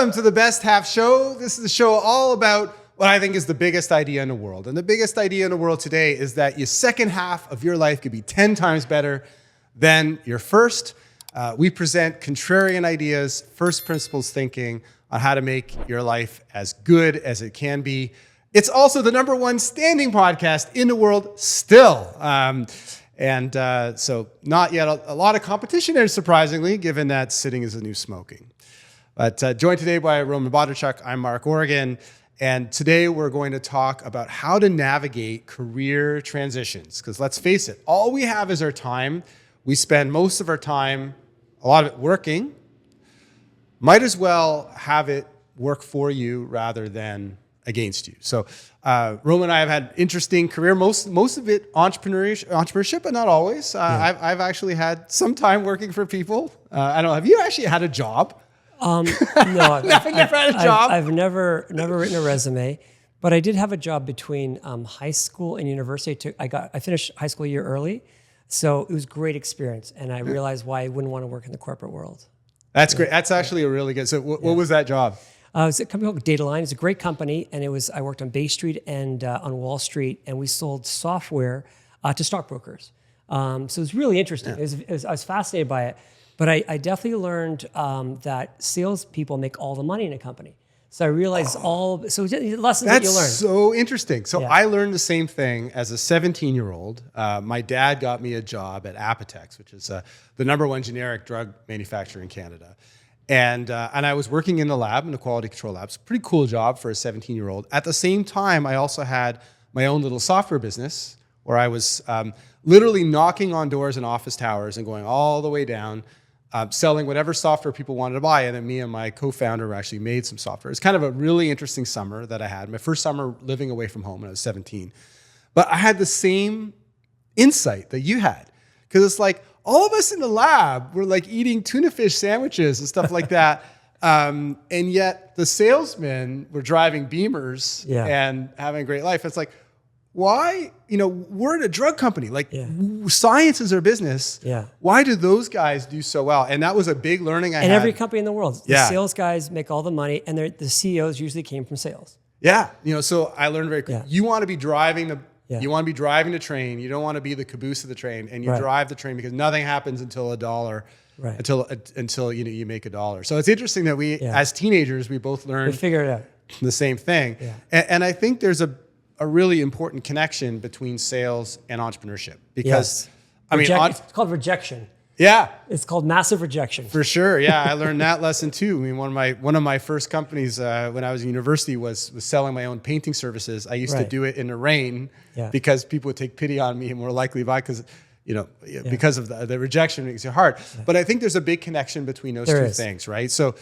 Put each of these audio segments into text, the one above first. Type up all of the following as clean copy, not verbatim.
Welcome to the Best Half Show. This is a show all about what I think is the biggest idea in the world. And the biggest idea in the world today is that your second half of your life could be 10 times better than your first. We present contrarian ideas, first principles thinking on how to make your life as good as it can be. It's also the #1 standing podcast in the world still. So not yet a lot of competition there, surprisingly, given that sitting is the new smoking. But joined today by Roman Bodarchuk. I'm Mark Oregon. And today we're going to talk about how to navigate career transitions. Because let's face it, all we have is our time. We spend most of our time, a lot of it working. Might as well have it work for you rather than against you. So Roman and I have had interesting career, most of it entrepreneurship, but not always. I've actually had some time working for people. I don't know, have you actually had a job? No, I've never had a job. I've never written a resume, but I did have a job between high school and university. I finished high school a year early, so it was a great experience, and I realized why I wouldn't want to work in the corporate world. That's great. That's actually a really good. So what was that job? It was a company called Dataline. It's a great company, and I worked on Bay Street and on Wall Street, and we sold software to stockbrokers. So it was really interesting. I was fascinated by it. But I definitely learned that salespeople make all the money in a company. So I realized lessons that you learn. That's so interesting. So I learned the same thing as a 17-year-old. My dad got me a job at Apotex, which is the #1 generic drug manufacturer in Canada. And I was working in the lab, in the quality control lab. It's a pretty cool job for a 17-year-old. At the same time, I also had my own little software business where I was literally knocking on doors in office towers and going all the way down, selling whatever software people wanted to buy. And then me and my co-founder actually made some software. It's kind of a really interesting summer that I had. My first summer living away from home when I was 17. But I had the same insight that you had. Because it's like, all of us in the lab were like eating tuna fish sandwiches and stuff like that. And yet the salesmen were driving Beamers and having a great life. It's like, why? We're in a drug company. Science is our business. Yeah. Why do those guys do so well? And that was a big learning I had. And every company in the world, the sales guys make all the money, and the CEOs usually came from sales. Yeah. So I learned very quickly. You want to be driving the train. You don't want to be the caboose of the train, and you drive the train because nothing happens until $1. Right. Until you make $1. So it's interesting that we, as teenagers, we both learned. We figured it out. The same thing. Yeah. And I think there's a really important connection between sales and entrepreneurship because it's called rejection. Yeah, it's called massive rejection. For sure. Yeah, I learned that lesson too. I mean, one of my first companies when I was in university was selling my own painting services. I used to do it in the rain because people would take pity on me and were likely to buy because because of the rejection makes it hard. Yeah. But I think there's a big connection between those two things, right? So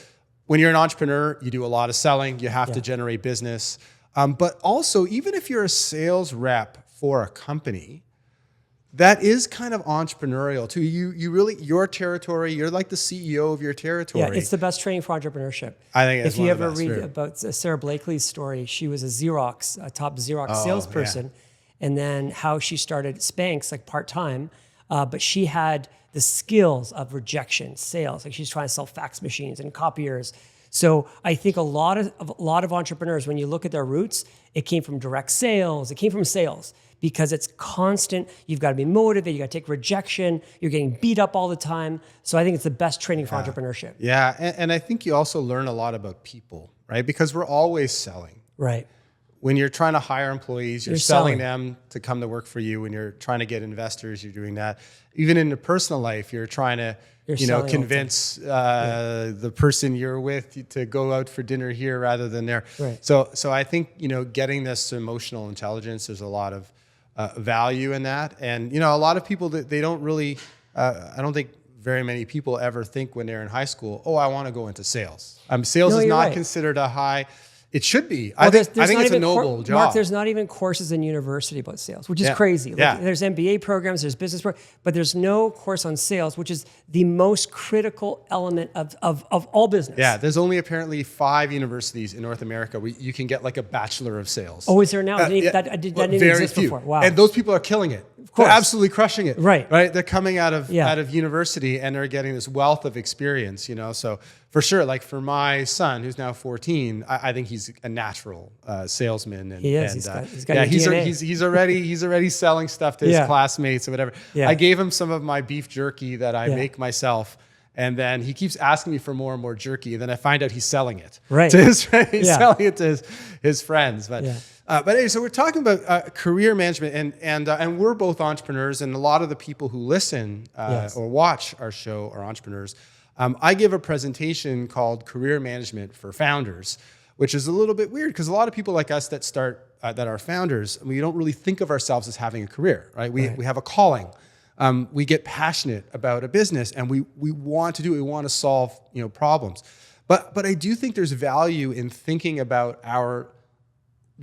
when you're an entrepreneur, you do a lot of selling. You have to generate business. But also, even if you're a sales rep for a company, that is kind of entrepreneurial too. You really, your territory, you're like the CEO of your territory. Yeah, it's the best training for entrepreneurship. I think it's if you ever read about Sarah Blakely's story, she was a top Xerox salesperson, and then how she started Spanx part-time, but she had the skills of rejection, sales. She's trying to sell fax machines and copiers. So I think a lot of entrepreneurs, when you look at their roots, it came from direct sales. It came from sales because it's constant. You've got to be motivated. You got to take rejection. You're getting beat up all the time. So I think it's the best training for entrepreneurship. Yeah, and I think you also learn a lot about people, right? Because we're always selling. Right. When you're trying to hire employees, you're selling them to come to work for you. When you're trying to get investors, you're doing that. Even in the personal life, you're trying to convince the person you're with to go out for dinner here rather than there. Right. So I think getting this emotional intelligence, there's a lot of value in that. And a lot of people they don't really. I don't think very many people ever think when they're in high school, I want to go into sales. Sales is not considered a high. It should be. Well, I think it's a noble job. Mark, there's not even courses in university about sales, which is crazy. There's MBA programs, there's business programs, but there's no course on sales, which is the most critical element of all business. Yeah, there's only apparently 5 universities in North America where you can get a Bachelor of Sales. Oh, is there now? That didn't even exist before. Wow. And those people are killing it. course. They're absolutely crushing it. Right. Right. They're coming out of university and they're getting this wealth of experience, So for sure, like for my son, who's now 14, I think he's a natural salesman. And, he is. He's got he's already selling stuff to his classmates or whatever. Yeah. I gave him some of my beef jerky that I make myself. And then he keeps asking me for more and more jerky. And then I find out he's selling it to his friends. He's selling it to his friends. But anyway, so we're talking about career management, and we're both entrepreneurs. And a lot of the people who listen or watch our show are entrepreneurs. I give a presentation called Career Management for Founders, which is a little bit weird because a lot of people like us that that are founders, we don't really think of ourselves as having a career, right? We have a calling. We get passionate about a business and we want to do it. We want to solve, problems. But I do think there's value in thinking about our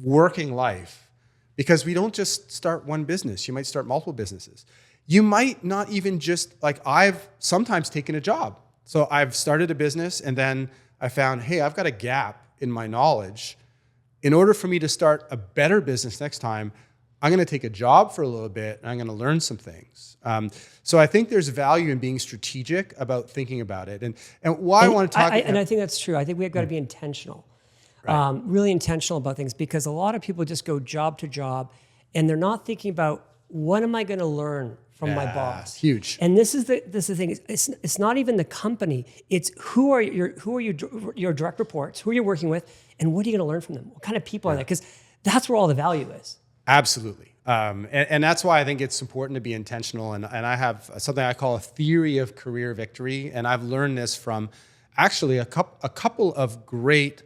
working life because we don't just start one business. You might start multiple businesses. You might not even just, like I've sometimes taken a job. So I've started a business and then I found, hey, I've got a gap in my knowledge. In order for me to start a better business next time, I'm going to take a job for a little bit and I'm going to learn some things. So I think there's value in being strategic about thinking about it. And why I want to talk... And I think that's true. I think we've got to be intentional, really intentional about things because a lot of people just go job to job and they're not thinking about what am I going to learn from my boss. Huge. And this is the thing. It's not even the company. It's who are your direct reports, who are you working with, and what are you going to learn from them? What kind of people are they? Because that's where all the value is. Absolutely. And that's why I think it's important to be intentional. And I have something I call a theory of career victory. And I've learned this from actually a couple of great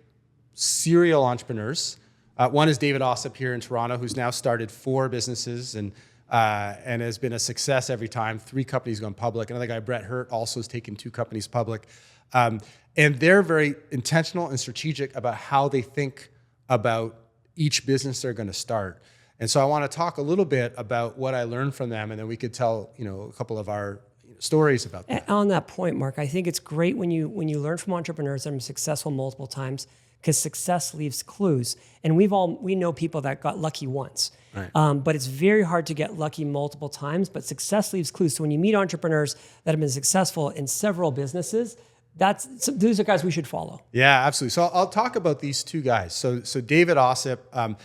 serial entrepreneurs. One is David Ossip here in Toronto, who's now started 4 businesses and has been a success every time. 3 companies gone public. Another guy, Brett Hurt, also has taken 2 companies public. And they're very intentional and strategic about how they think about each business they're going to start. And so I want to talk a little bit about what I learned from them, and then we could tell, a couple of our stories about that. On that point, Mark, I think it's great when you learn from entrepreneurs that are successful multiple times because success leaves clues. And we know people that got lucky once. Right. But it's very hard to get lucky multiple times, but success leaves clues. So when you meet entrepreneurs that have been successful in several businesses, those are guys we should follow. Yeah, absolutely. So I'll talk about these 2 guys. So David Ossip,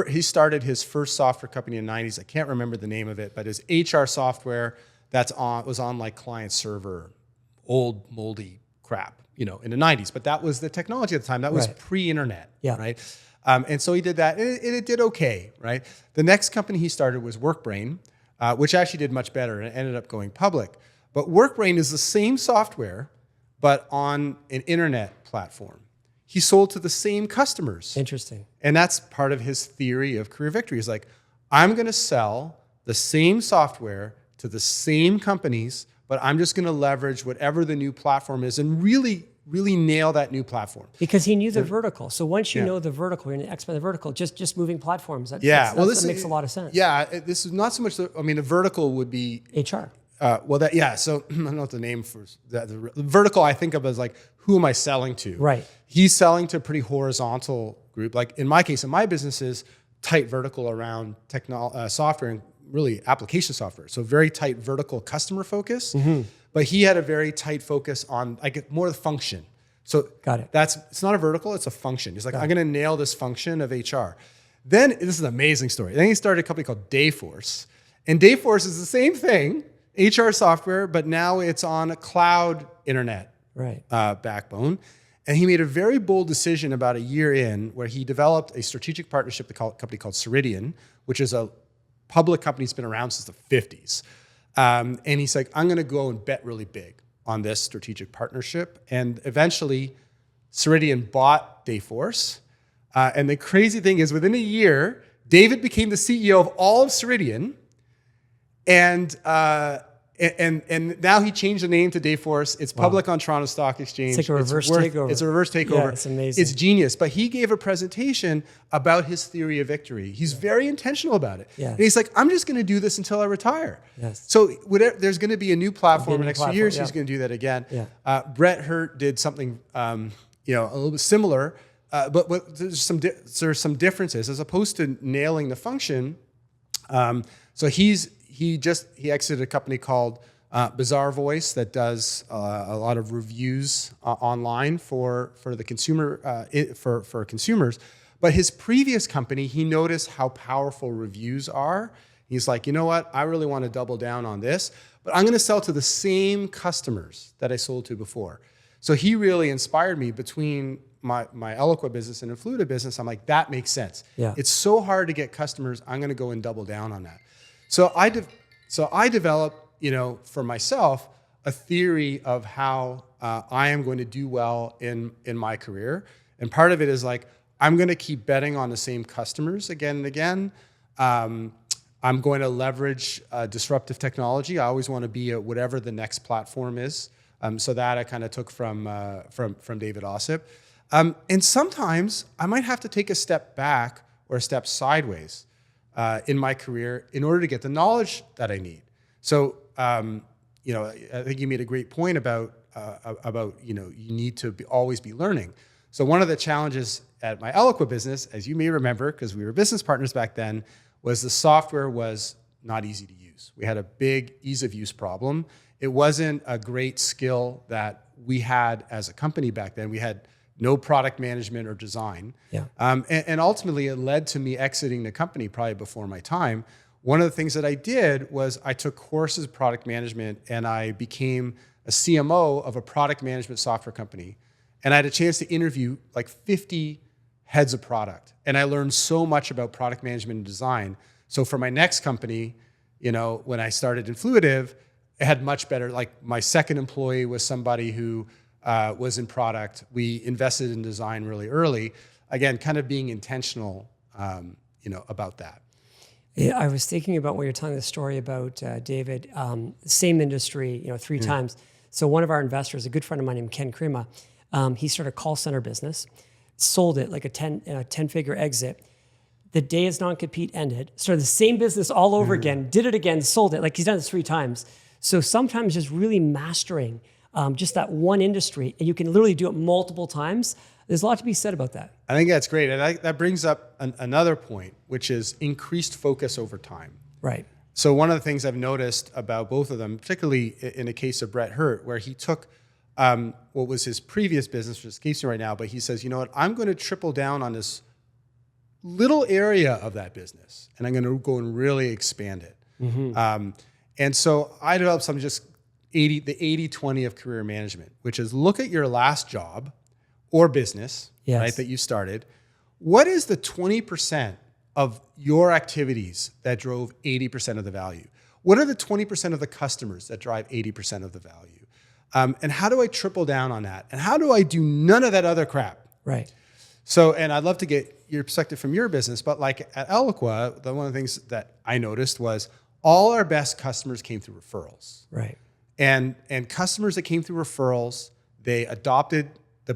he started his first software company in the 90s. I can't remember the name of it, but his HR software was on like client server, old moldy crap, in the 90s. But that was the technology at the time. That was pre-internet, right? And so he did that, and it did okay, right? The next company he started was WorkBrain, which actually did much better and ended up going public. But WorkBrain is the same software, but on an internet platform. He sold to the same customers. Interesting. And that's part of his theory of career victory. He's like, I'm going to sell the same software to the same companies, but I'm just going to leverage whatever the new platform is and really, really nail that new platform. Because he knew the vertical. So once you know the vertical, you're going to expand the vertical, just moving platforms. That makes a lot of sense. Yeah, this is not so much, the vertical would be... HR. So I don't know what the name for that. The vertical I think of as like, who am I selling to? Right. He's selling to a pretty horizontal group. Like in my case, in my business is tight vertical around software and really application software. So very tight vertical customer focus. Mm-hmm. But he had a very tight focus on more the function. So got it. It's not a vertical, it's a function. He's like, I'm going to nail this function of HR. Then this is an amazing story. Then he started a company called Dayforce. And Dayforce is the same thing. HR software, but now it's on a cloud internet backbone. And he made a very bold decision about a year in where he developed a strategic partnership with a company called Ceridian, which is a public company that's been around since the 50s. And he's like, I'm going to go and bet really big on this strategic partnership. And eventually, Ceridian bought Dayforce. And the crazy thing is, within a year, David became the CEO of all of Ceridian. And now he changed the name to Dayforce. It's public on Toronto Stock Exchange. It's like a reverse takeover. It's a reverse takeover. Yeah, it's amazing. It's genius. But he gave a presentation about his theory of victory. He's very intentional about it. Yes. And he's like, I'm just going to do this until I retire. Yes. So there's going to be a new platform in the next few years. Yeah. He's going to do that again. Yeah. Brett Hurt did something a little bit similar, but there's some differences as opposed to nailing the function. So he he exited a company called Bazaar Voice that does a lot of reviews online for the consumer for consumers. But his previous company, he noticed how powerful reviews are. He's like, you know what? I really want to double down on this, but I'm going to sell to the same customers that I sold to before. So he really inspired me between my Eloqua business and Influida business. I'm like, that makes sense. Yeah. It's so hard to get customers. I'm going to go and double down on that. So I developed, for myself, a theory of how I am going to do well in my career. And part of it is like, I'm going to keep betting on the same customers again and again. I'm going to leverage disruptive technology. I always want to be at whatever the next platform is. So that I kind of took from David Ossip. And sometimes I might have to take a step back or a step sideways in my career in order to get the knowledge that I need. So, I think you made a great point about you need to always be learning. So one of the challenges at my Eloqua business, as you may remember, because we were business partners back then, was the software was not easy to use. We had a big ease of use problem. It wasn't a great skill that we had as a company back then. We had no product management or design. Yeah. And ultimately, it led to me exiting the company probably before my time. One of the things that I did was I took courses in product management, and I became a CMO of a product management software company. And I had a chance to interview like 50 heads of product. And I learned so much about product management and design. So for my next company, when I started Influitive, it had much better, like my second employee was somebody who was in product. We invested in design really early. Again, kind of being intentional, about that. Yeah, I was thinking about when you're telling the story about David, same industry, 3 times. So one of our investors, a good friend of mine named Ken Krima, he started a call center business, sold it like a 10-figure exit. The day his non-compete ended, started the same business all over again, did it again, sold it. Like he's done it 3 times. So sometimes just really mastering just that one industry, and you can literally do it multiple times. There's a lot to be said about that. I think that's great. And that brings up another point, which is increased focus over time. Right. So one of the things I've noticed about both of them, particularly in the case of Brett Hurt, where he took what was his previous business, which escapes me right now, but he says, you know what, I'm going to triple down on this little area of that business, and I'm going to go and really expand it. Mm-hmm. And so I developed something the 80-20 of career management, which is look at your last job or business, right, that you started. What is the 20% of your activities that drove 80% of the value? What are the 20% of the customers that drive 80% of the value? And how do I triple down on that? And how do I do none of that other crap? Right. So, and I'd love to get your perspective from your business, but like at Eloqua, one of the things that I noticed was all our best customers came through referrals. Right. And customers that came through referrals, they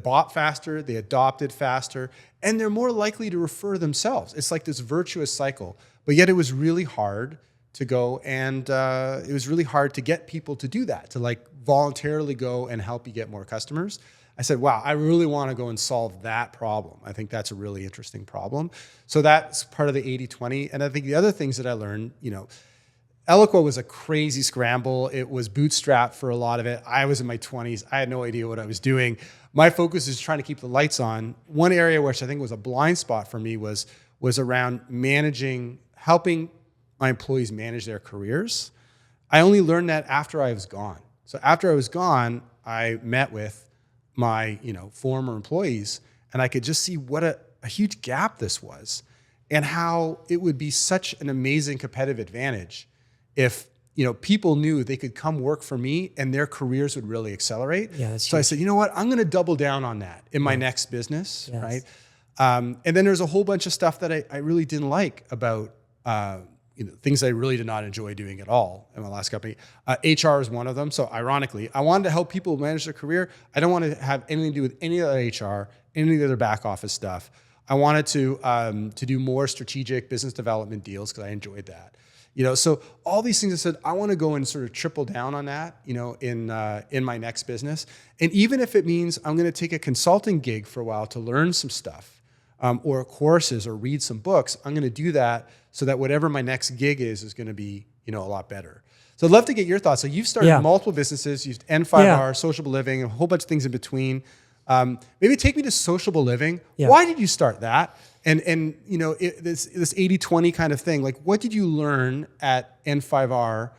bought faster, they adopted faster, and they're more likely to refer themselves. It's like this virtuous cycle. But yet it was really hard to go and it was really hard to get people to do that, to like voluntarily go and help you get more customers. I said, wow, I really want to go and solve that problem. I think that's a really interesting problem. So that's part of the 80-20. And I think the other things that I learned, Eloqua was a crazy scramble. It was bootstrapped for a lot of it. I was in my 20s. I had no idea what I was doing. My focus is trying to keep the lights on. One area which I think was a blind spot for me was around helping my employees manage their careers. I only learned that after I was gone. So after I was gone, I met with my former employees, and I could just see what a huge gap this was, and how it would be such an amazing competitive advantage if people knew they could come work for me and their careers would really accelerate. Yeah, that's so huge. I said, you know what, I'm going to double down on that in my next business, right? And then there's a whole bunch of stuff that I really didn't like about things I really did not enjoy doing at all in my last company. HR is one of them. So ironically, I wanted to help people manage their career. I don't want to have anything to do with any other HR, any of the other back office stuff. I wanted to do more strategic business development deals because I enjoyed that. So all these things I said, I want to go and sort of triple down on that, in my next business. And even if it means I'm going to take a consulting gig for a while to learn some stuff, or courses or read some books, I'm going to do that so that whatever my next gig is going to be a lot better. So I'd love to get your thoughts. So you've started multiple businesses, you've N5R, sociable living, a whole bunch of things in between. Maybe take me to sociable living. Yeah. Why did you start that? And this 80-20 kind of thing, like what did you learn at N5R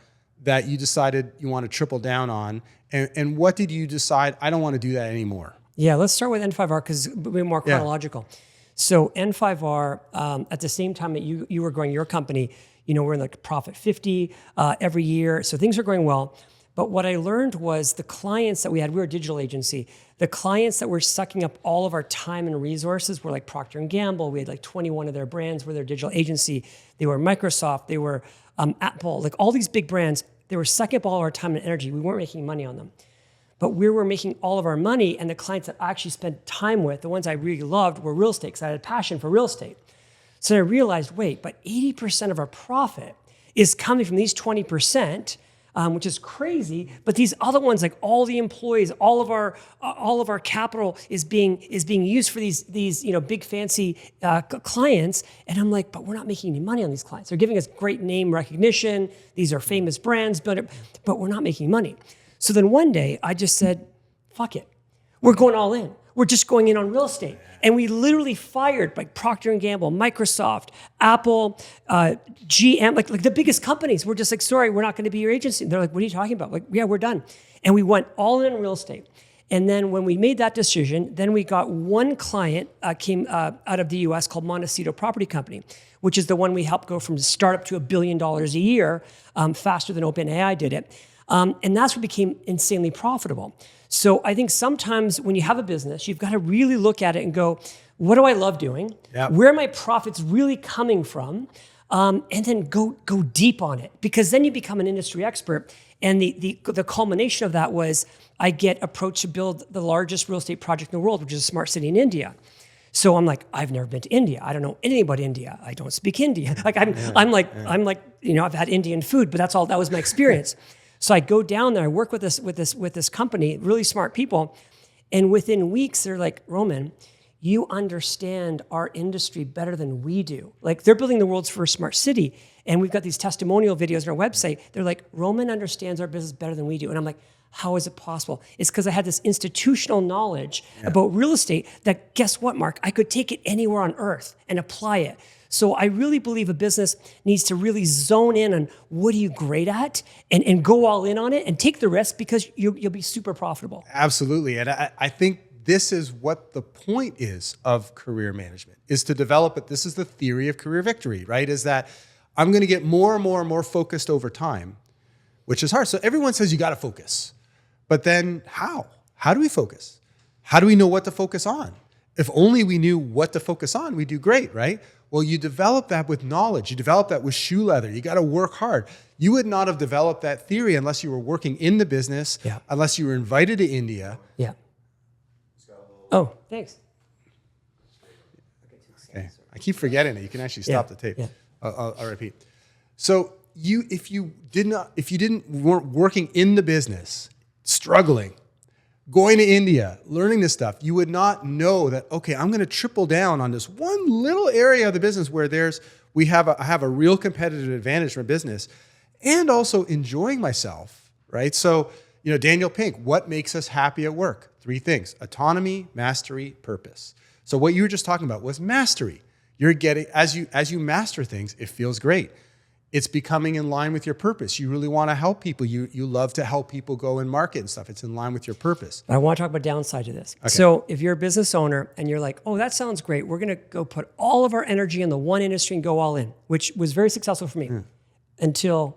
that you decided you want to triple down on? And what did you decide, I don't want to do that anymore? Yeah, let's start with N5R because we're more chronological. Yeah. So N5R, at the same time that you were growing your company, we're in like profit 50 every year. So things are going well. But what I learned was the clients that we had, we were a digital agency, the clients that were sucking up all of our time and resources were like Procter & Gamble. We had like 21 of their brands were their digital agency. They were Microsoft, they were Apple, like all these big brands. They were sucking up all of our time and energy. We weren't making money on them. But we were making all of our money, and the clients that I actually spent time with, the ones I really loved, were real estate because I had a passion for real estate. So I realized, wait, but 80% of our profit is coming from these 20%, which is crazy. But these other ones, like all the employees, all of our capital is being used for these big fancy clients. And I'm like, but we're not making any money on these clients. They're giving us great name recognition. These are famous brands, but we're not making money. So then one day I just said, fuck it. We're going all in. We're just going in on real estate. And we literally fired like Procter & Gamble, Microsoft, Apple, GM, like the biggest companies. We're just like, sorry, we're not going to be your agency. And they're like, what are you talking about? Like, yeah, we're done. And we went all in on real estate. And then when we made that decision, then we got one client came out of the US called Montecito Property Company, which is the one we helped go from startup to $1 billion a year faster than OpenAI did it. And that's what became insanely profitable. So I think sometimes when you have a business, you've got to really look at it and go, what do I love doing? Yep. Where are my profits really coming from? And then go deep on it, because then you become an industry expert. And the culmination of that was I get approached to build the largest real estate project in the world, which is a smart city in India. So I'm like, I've never been to India. I don't know anything about India. I don't speak Hindi. Like I'm like, I've had Indian food, but that's all. That was my experience. So I go down there. I work with this company, really smart people, and within weeks they're like, Roman, you understand our industry better than we do. Like they're building the world's first smart city, and we've got these testimonial videos on our website. They're like, Roman understands our business better than we do, and I'm like, how is it possible? It's because I had this institutional knowledge about real estate that, guess what, Mark? I could take it anywhere on earth and apply it. So I really believe a business needs to really zone in on what are you great at and go all in on it and take the risk, because you'll be super profitable. Absolutely. And I think this is what the point is of career management, is to develop it. This is the theory of career victory, right? Is that I'm going to get more and more and more focused over time, which is hard. So everyone says you got to focus. But then how? How do we focus? How do we know what to focus on? If only we knew what to focus on, we'd do great, right? Well, you develop that with knowledge. You develop that with shoe leather. You got to work hard. You would not have developed that theory unless you were working in the business, unless you were invited to India. Yeah. Oh, thanks. Okay. I keep forgetting it. You can actually stop the tape. Yeah. I'll repeat. So if you weren't working in the business, struggling, going to India, learning this stuff, you would not know that, okay, I'm going to triple down on this one little area of the business where I have a real competitive advantage from a business, and also enjoying myself, right? So, Daniel Pink, what makes us happy at work? 3 things: autonomy, mastery, purpose. So what you were just talking about was mastery. You're getting, as you master things, it feels great. It's becoming in line with your purpose. You really want to help people. You love to help people go and market and stuff. It's in line with your purpose. I want to talk about downside to this. Okay. So if you're a business owner and you're like, oh, that sounds great. We're going to go put all of our energy in the one industry and go all in, which was very successful for me until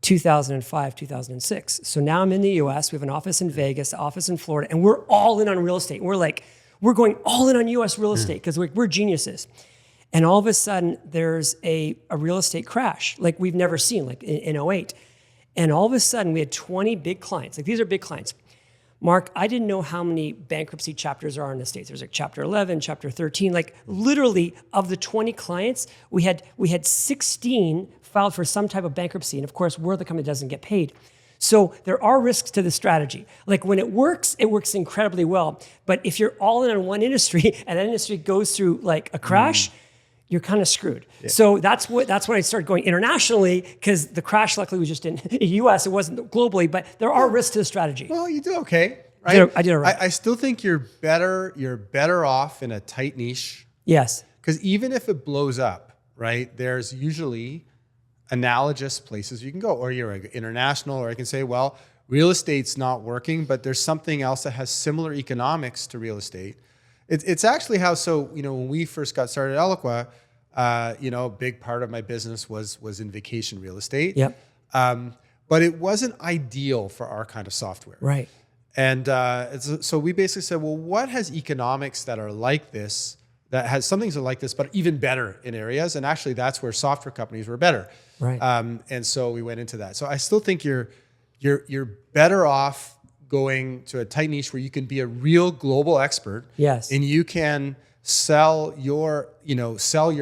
2005, 2006. So now I'm in the US. We have an office in Vegas, office in Florida, and we're all in on real estate. We're going all in on US real estate because we're geniuses. And all of a sudden, there's a real estate crash like we've never seen, like in 08. And all of a sudden, we had 20 big clients. Like, these are big clients. Mark, I didn't know how many bankruptcy chapters are in the States. There's like chapter 11, chapter 13. Like, literally, of the 20 clients, we had 16 filed for some type of bankruptcy. And of course, we're the company that doesn't get paid. So there are risks to the strategy. Like, when it works incredibly well. But if you're all in on one industry and that industry goes through like a crash, you're kind of screwed. Yeah. So that's when I started going internationally, because the crash luckily was just in the US. It wasn't globally, but there are risks to the strategy. Well, you did okay, right? I did all right. I still think you're better off in a tight niche. Yes. Because even if it blows up, right, there's usually analogous places you can go, or you're international, or I can say, well, real estate's not working, but there's something else that has similar economics to real estate. It's actually how, so, you know, when we first got started at Eloqua, you know, a big part of my business was in vacation real estate. Yep. But it wasn't ideal for our kind of software. Right. And so we basically said, well, what has economics that are like this, that has some things that are like this, but even better in areas? And actually that's where software companies were better. Right. And so we went into that. So I still think you're better off going to a tight niche where you can be a real global expert. Yes. And you can sell your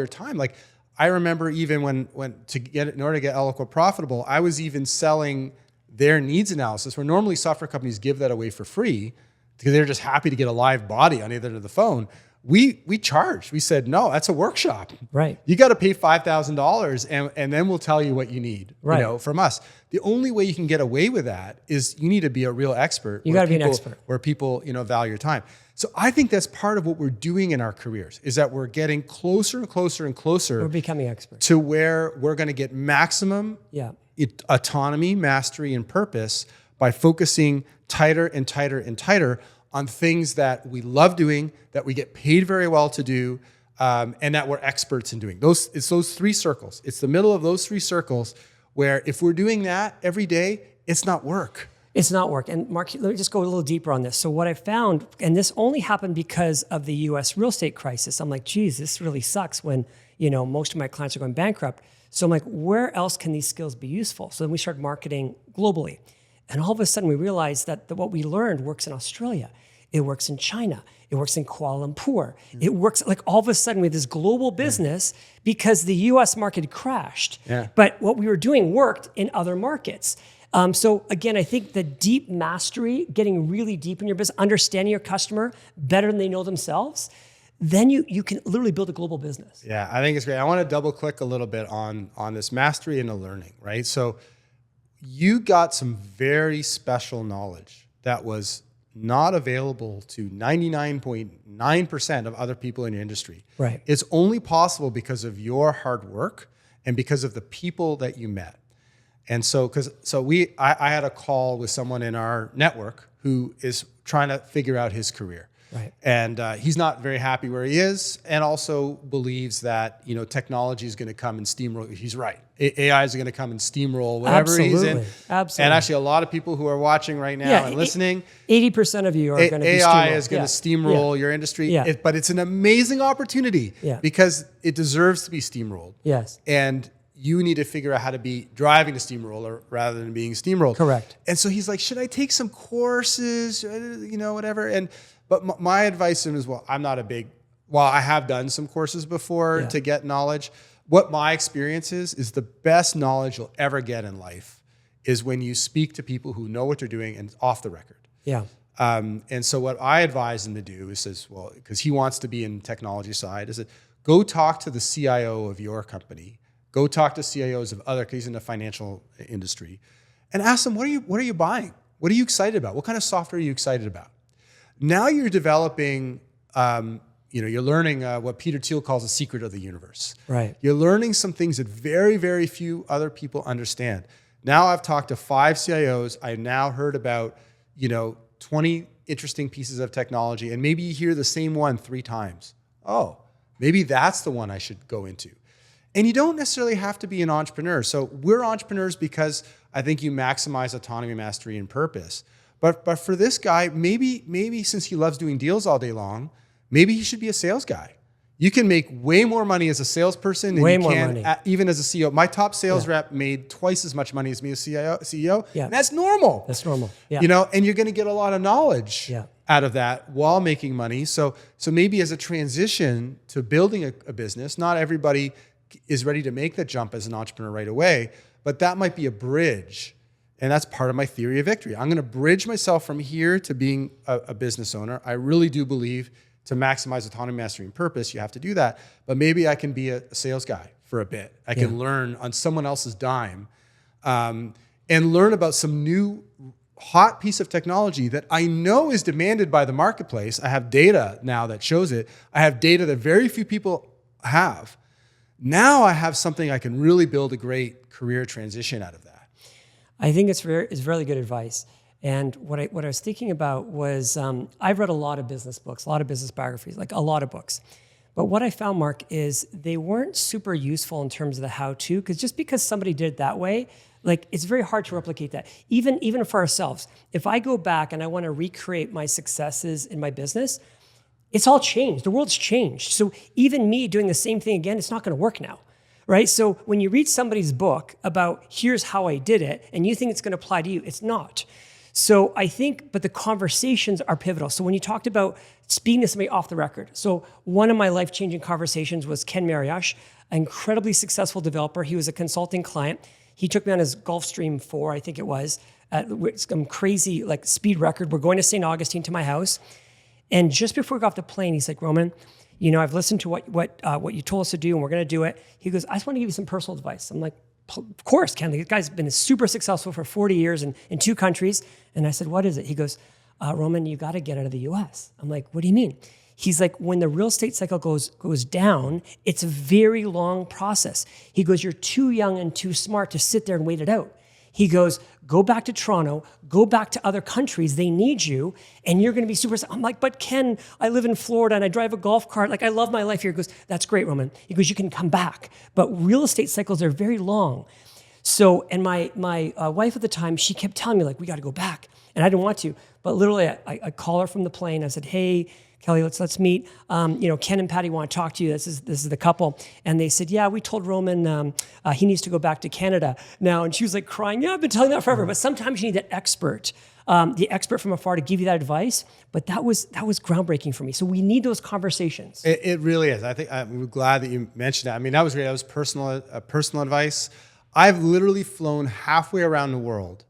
time. Like I remember even in order to get Eloqua profitable, I was even selling their needs analysis, where normally software companies give that away for free because they're just happy to get a live body on either end of the phone. We charged. We said, no, that's a workshop. Right. You got to pay $5,000 and then we'll tell you what you need, right, you know, from us. The only way you can get away with that is you need to be a real expert. You got to be an expert. Where people, you know, value your time. So I think that's part of what we're doing in our careers, is that we're getting closer and closer and closer. We're becoming experts to where we're going to get maximum autonomy, mastery, and purpose by focusing tighter and tighter and tighter on things that we love doing, that we get paid very well to do, and that we're experts in doing. It's those three circles. It's the middle of those three circles where if we're doing that every day, it's not work. It's not work. And Mark, let me just go a little deeper on this. So what I found, and this only happened because of the US real estate crisis. I'm like, geez, this really sucks when, you know, most of my clients are going bankrupt. So I'm like, where else can these skills be useful? So then we started marketing globally. And all of a sudden we realized that what we learned works in Australia. It works in China. It works in Kuala Lumpur. It works, like, all of a sudden we have this global business because the US market crashed. Yeah. But what we were doing worked in other markets. So again, I think the deep mastery, getting really deep in your business, understanding your customer better than they know themselves, then you can literally build a global business. Yeah, I think it's great. I want to double click a little bit on this mastery and the learning, right? So you got some very special knowledge that was not available to 99.9% of other people in your industry. Right. It's only possible because of your hard work and because of the people that you met. And so, I had a call with someone in our network who is trying to figure out his career. Right. And he's not very happy where he is, and also believes that, you know, technology is going to come and steamroll. He's right. AI is going to come and steamroll whatever he's in. Absolutely. And actually, a lot of people who are watching right now and listening, 80% of you are going to be AI is going to steamroll your industry. Yeah. But it's an amazing opportunity because it deserves to be steamrolled. Yes. And you need to figure out how to be driving the steamroller rather than being steamrolled. Correct. And so he's like, should I take some courses, you know, whatever. But my advice to him is, well, I have done some courses before to get knowledge. What my experience is the best knowledge you'll ever get in life is when you speak to people who know what they're doing and off the record. Yeah. And so what I advise him to do is, well, because he wants to be in technology side, is that go talk to the CIO of your company. Go talk to CIOs of other, because he's in the financial industry, and ask them, what are you buying? What are you excited about? What kind of software are you excited about? Now you're developing, you're learning what Peter Thiel calls the secret of the universe. Right. You're learning some things that very, very few other people understand. Now I've talked to 5 CIOs. I've now heard about, 20 interesting pieces of technology, and maybe you hear the same one 3 times. Oh, maybe that's the one I should go into. And you don't necessarily have to be an entrepreneur. So we're entrepreneurs because I think you maximize autonomy, mastery, and purpose. But for this guy, maybe since he loves doing deals all day long, maybe he should be a sales guy. You can make way more money as a salesperson than you can even as a CEO. My top sales rep made twice as much money as me as CEO. Yeah. And that's normal. That's normal. Yeah. And you're going to get a lot of knowledge out of that while making money. So maybe as a transition to building a business, not everybody is ready to make that jump as an entrepreneur right away, but that might be a bridge. And that's part of my theory of victory. I'm going to bridge myself from here to being a business owner. I really do believe to maximize autonomy, mastery, and purpose, you have to do that. But maybe I can be a sales guy for a bit. I can learn on someone else's dime and learn about some new hot piece of technology that I know is demanded by the marketplace. I have data now that shows it. I have data that very few people have. Now I have something I can really build a great career transition out of that. I think it's really good advice. And what I was thinking about was I've read a lot of business books, a lot of business biographies, like a lot of books. But what I found, Mark, is they weren't super useful in terms of the how-to, because just because somebody did it that way, like it's very hard to replicate that. Even for ourselves, if I go back and I want to recreate my successes in my business, it's all changed. The world's changed. So even me doing the same thing again, it's not going to work now, right? So when you read somebody's book about here's how I did it, and you think it's going to apply to you, it's not. So I think, but the conversations are pivotal. So when you talked about speaking to somebody off the record, so one of my life-changing conversations was Ken Mariosh, an incredibly successful developer. He was a consulting client. He took me on his Gulfstream 4, I think it was, some crazy like speed record. We're going to St. Augustine to my house. And just before we got off the plane, he's like, Roman, you know, I've listened to what you told us to do, and we're going to do it. He goes, I just want to give you some personal advice. I'm like, of course, Ken. The guy's been super successful for 40 years in 2 countries. And I said, what is it? He goes, Roman, you got to get out of the US. I'm like, what do you mean? He's like, when the real estate cycle goes down, it's a very long process. He goes, you're too young and too smart to sit there and wait it out. He goes, go back to Toronto, go back to other countries, they need you, and you're gonna be super. I'm like, but Ken, I live in Florida and I drive a golf cart, like I love my life here. He goes, that's great, Roman. He goes, you can come back, but real estate cycles are very long. So, and my wife at the time, she kept telling me like, we gotta go back. And I didn't want to, but literally I call her from the plane, I said, hey, Kelly, let's meet. Ken and Patty want to talk to you. This is the couple. And they said, yeah, we told Roman he needs to go back to Canada now. And she was like crying, yeah, I've been telling that forever. But sometimes you need that expert, the expert from afar to give you that advice. But that was groundbreaking for me. So we need those conversations. It really is. I think I'm glad that you mentioned that. I mean, that was great. That was personal advice. I've literally flown halfway around the world.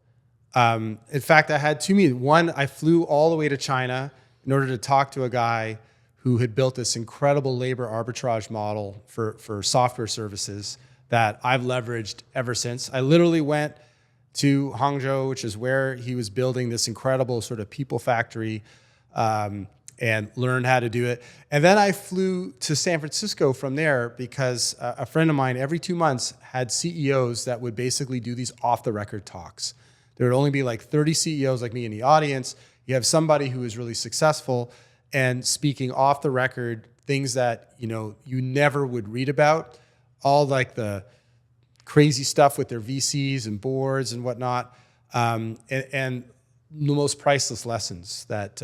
In fact, I had 2 meetings. One, I flew all the way to China in order to talk to a guy who had built this incredible labor arbitrage model for software services that I've leveraged ever since. I literally went to Hangzhou, which is where he was building this incredible sort of people factory, and learned how to do it. And then I flew to San Francisco from there because a friend of mine every 2 months had CEOs that would basically do these off-the-record talks. There would only be like 30 CEOs like me in the audience. You have somebody who is really successful and speaking off the record things that you never would read about, all like the crazy stuff with their VCs and boards and whatnot, and the most priceless lessons that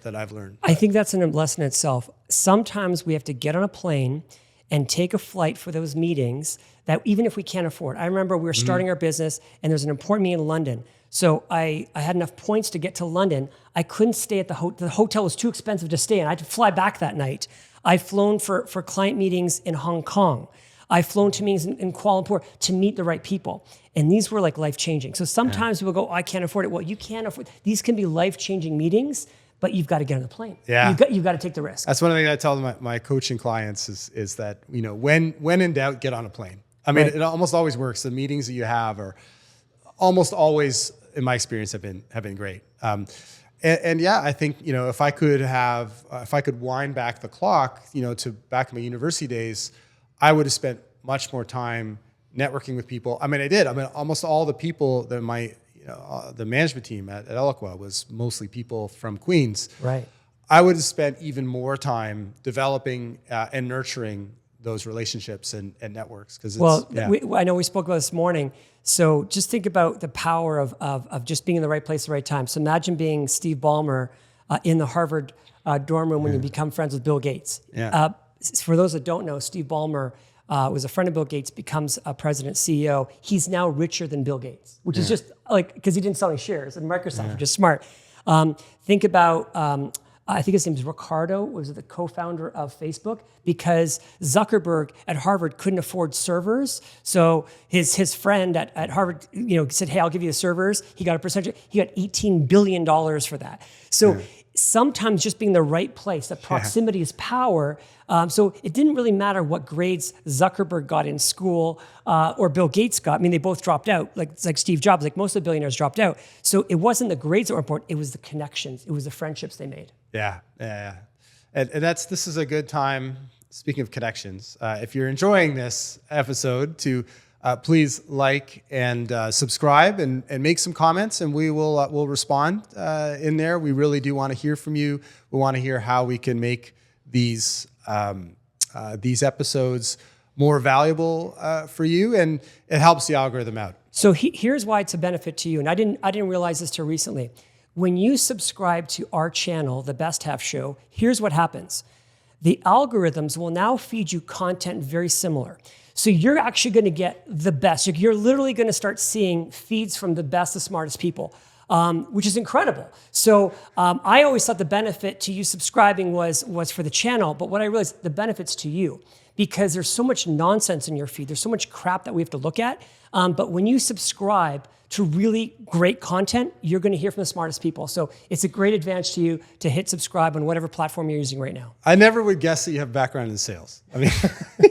I've learned. I think that's a lesson itself. Sometimes we have to get on a plane and take a flight for those meetings that even if we can't afford. I remember we were starting our business and there's an important meeting in London. So I had enough points to get to London. I couldn't stay at the hotel. The hotel was too expensive to stay in. I had to fly back that night. I've flown for client meetings in Hong Kong. I've flown to meetings in Kuala Lumpur to meet the right people. And these were like life-changing. So sometimes people go, I can't afford it. Well, you can't afford it. These can be life-changing meetings, but you've got to get on the plane. Yeah. You've got to take the risk. That's one of the things I tell my coaching clients is that, when in doubt, get on a plane. I mean, It almost always works. The meetings that you have are almost always, in my experience, have been great. And yeah, I think, if I could wind back the clock, to back in my university days, I would have spent much more time networking with people. I mean, I did. I mean, almost all the people that the management team at Eloqua was mostly people from Queens. Right. I would have spent even more time developing and nurturing those relationships and networks. I know we spoke about this morning. So just think about the power of just being in the right place at the right time. So imagine being Steve Ballmer in the Harvard dorm room when you become friends with Bill Gates. Yeah. For those that don't know, Steve Ballmer was a friend of Bill Gates, becomes a president, CEO. He's now richer than Bill Gates, which is just like, because he didn't sell any shares, and Microsoft are just smart. Think about, I think his name is Ricardo, was the co-founder of Facebook, because Zuckerberg at Harvard couldn't afford servers. So his friend at Harvard, said, hey, I'll give you the servers. He got a percentage. He got $18 billion for that. So sometimes just being in the right place, that proximity is power. So it didn't really matter what grades Zuckerberg got in school or Bill Gates got. I mean, they both dropped out, like Steve Jobs, like most of the billionaires dropped out. So it wasn't the grades that were important, it was the connections, it was the friendships they made. Yeah. And this is a good time, speaking of connections, if you're enjoying this episode, to please like and subscribe and make some comments, and we'll respond in there. We really do want to hear from you. We want to hear how we can make these episodes more valuable for you, and it helps the algorithm out. So here's why it's a benefit to you, and I didn't realize this till recently. When you subscribe to our channel, The Best Half Show, here's what happens. The algorithms will now feed you content very similar. So you're actually going to get the best. You're literally going to start seeing feeds from the best, the smartest people, which is incredible. So I always thought the benefit to you subscribing was for the channel, but what I realized, the benefit's to you, because there's so much nonsense in your feed. There's so much crap that we have to look at. But when you subscribe to really great content, you're going to hear from the smartest people. So it's a great advantage to you to hit subscribe on whatever platform you're using right now. I never would guess that you have a background in sales. I mean,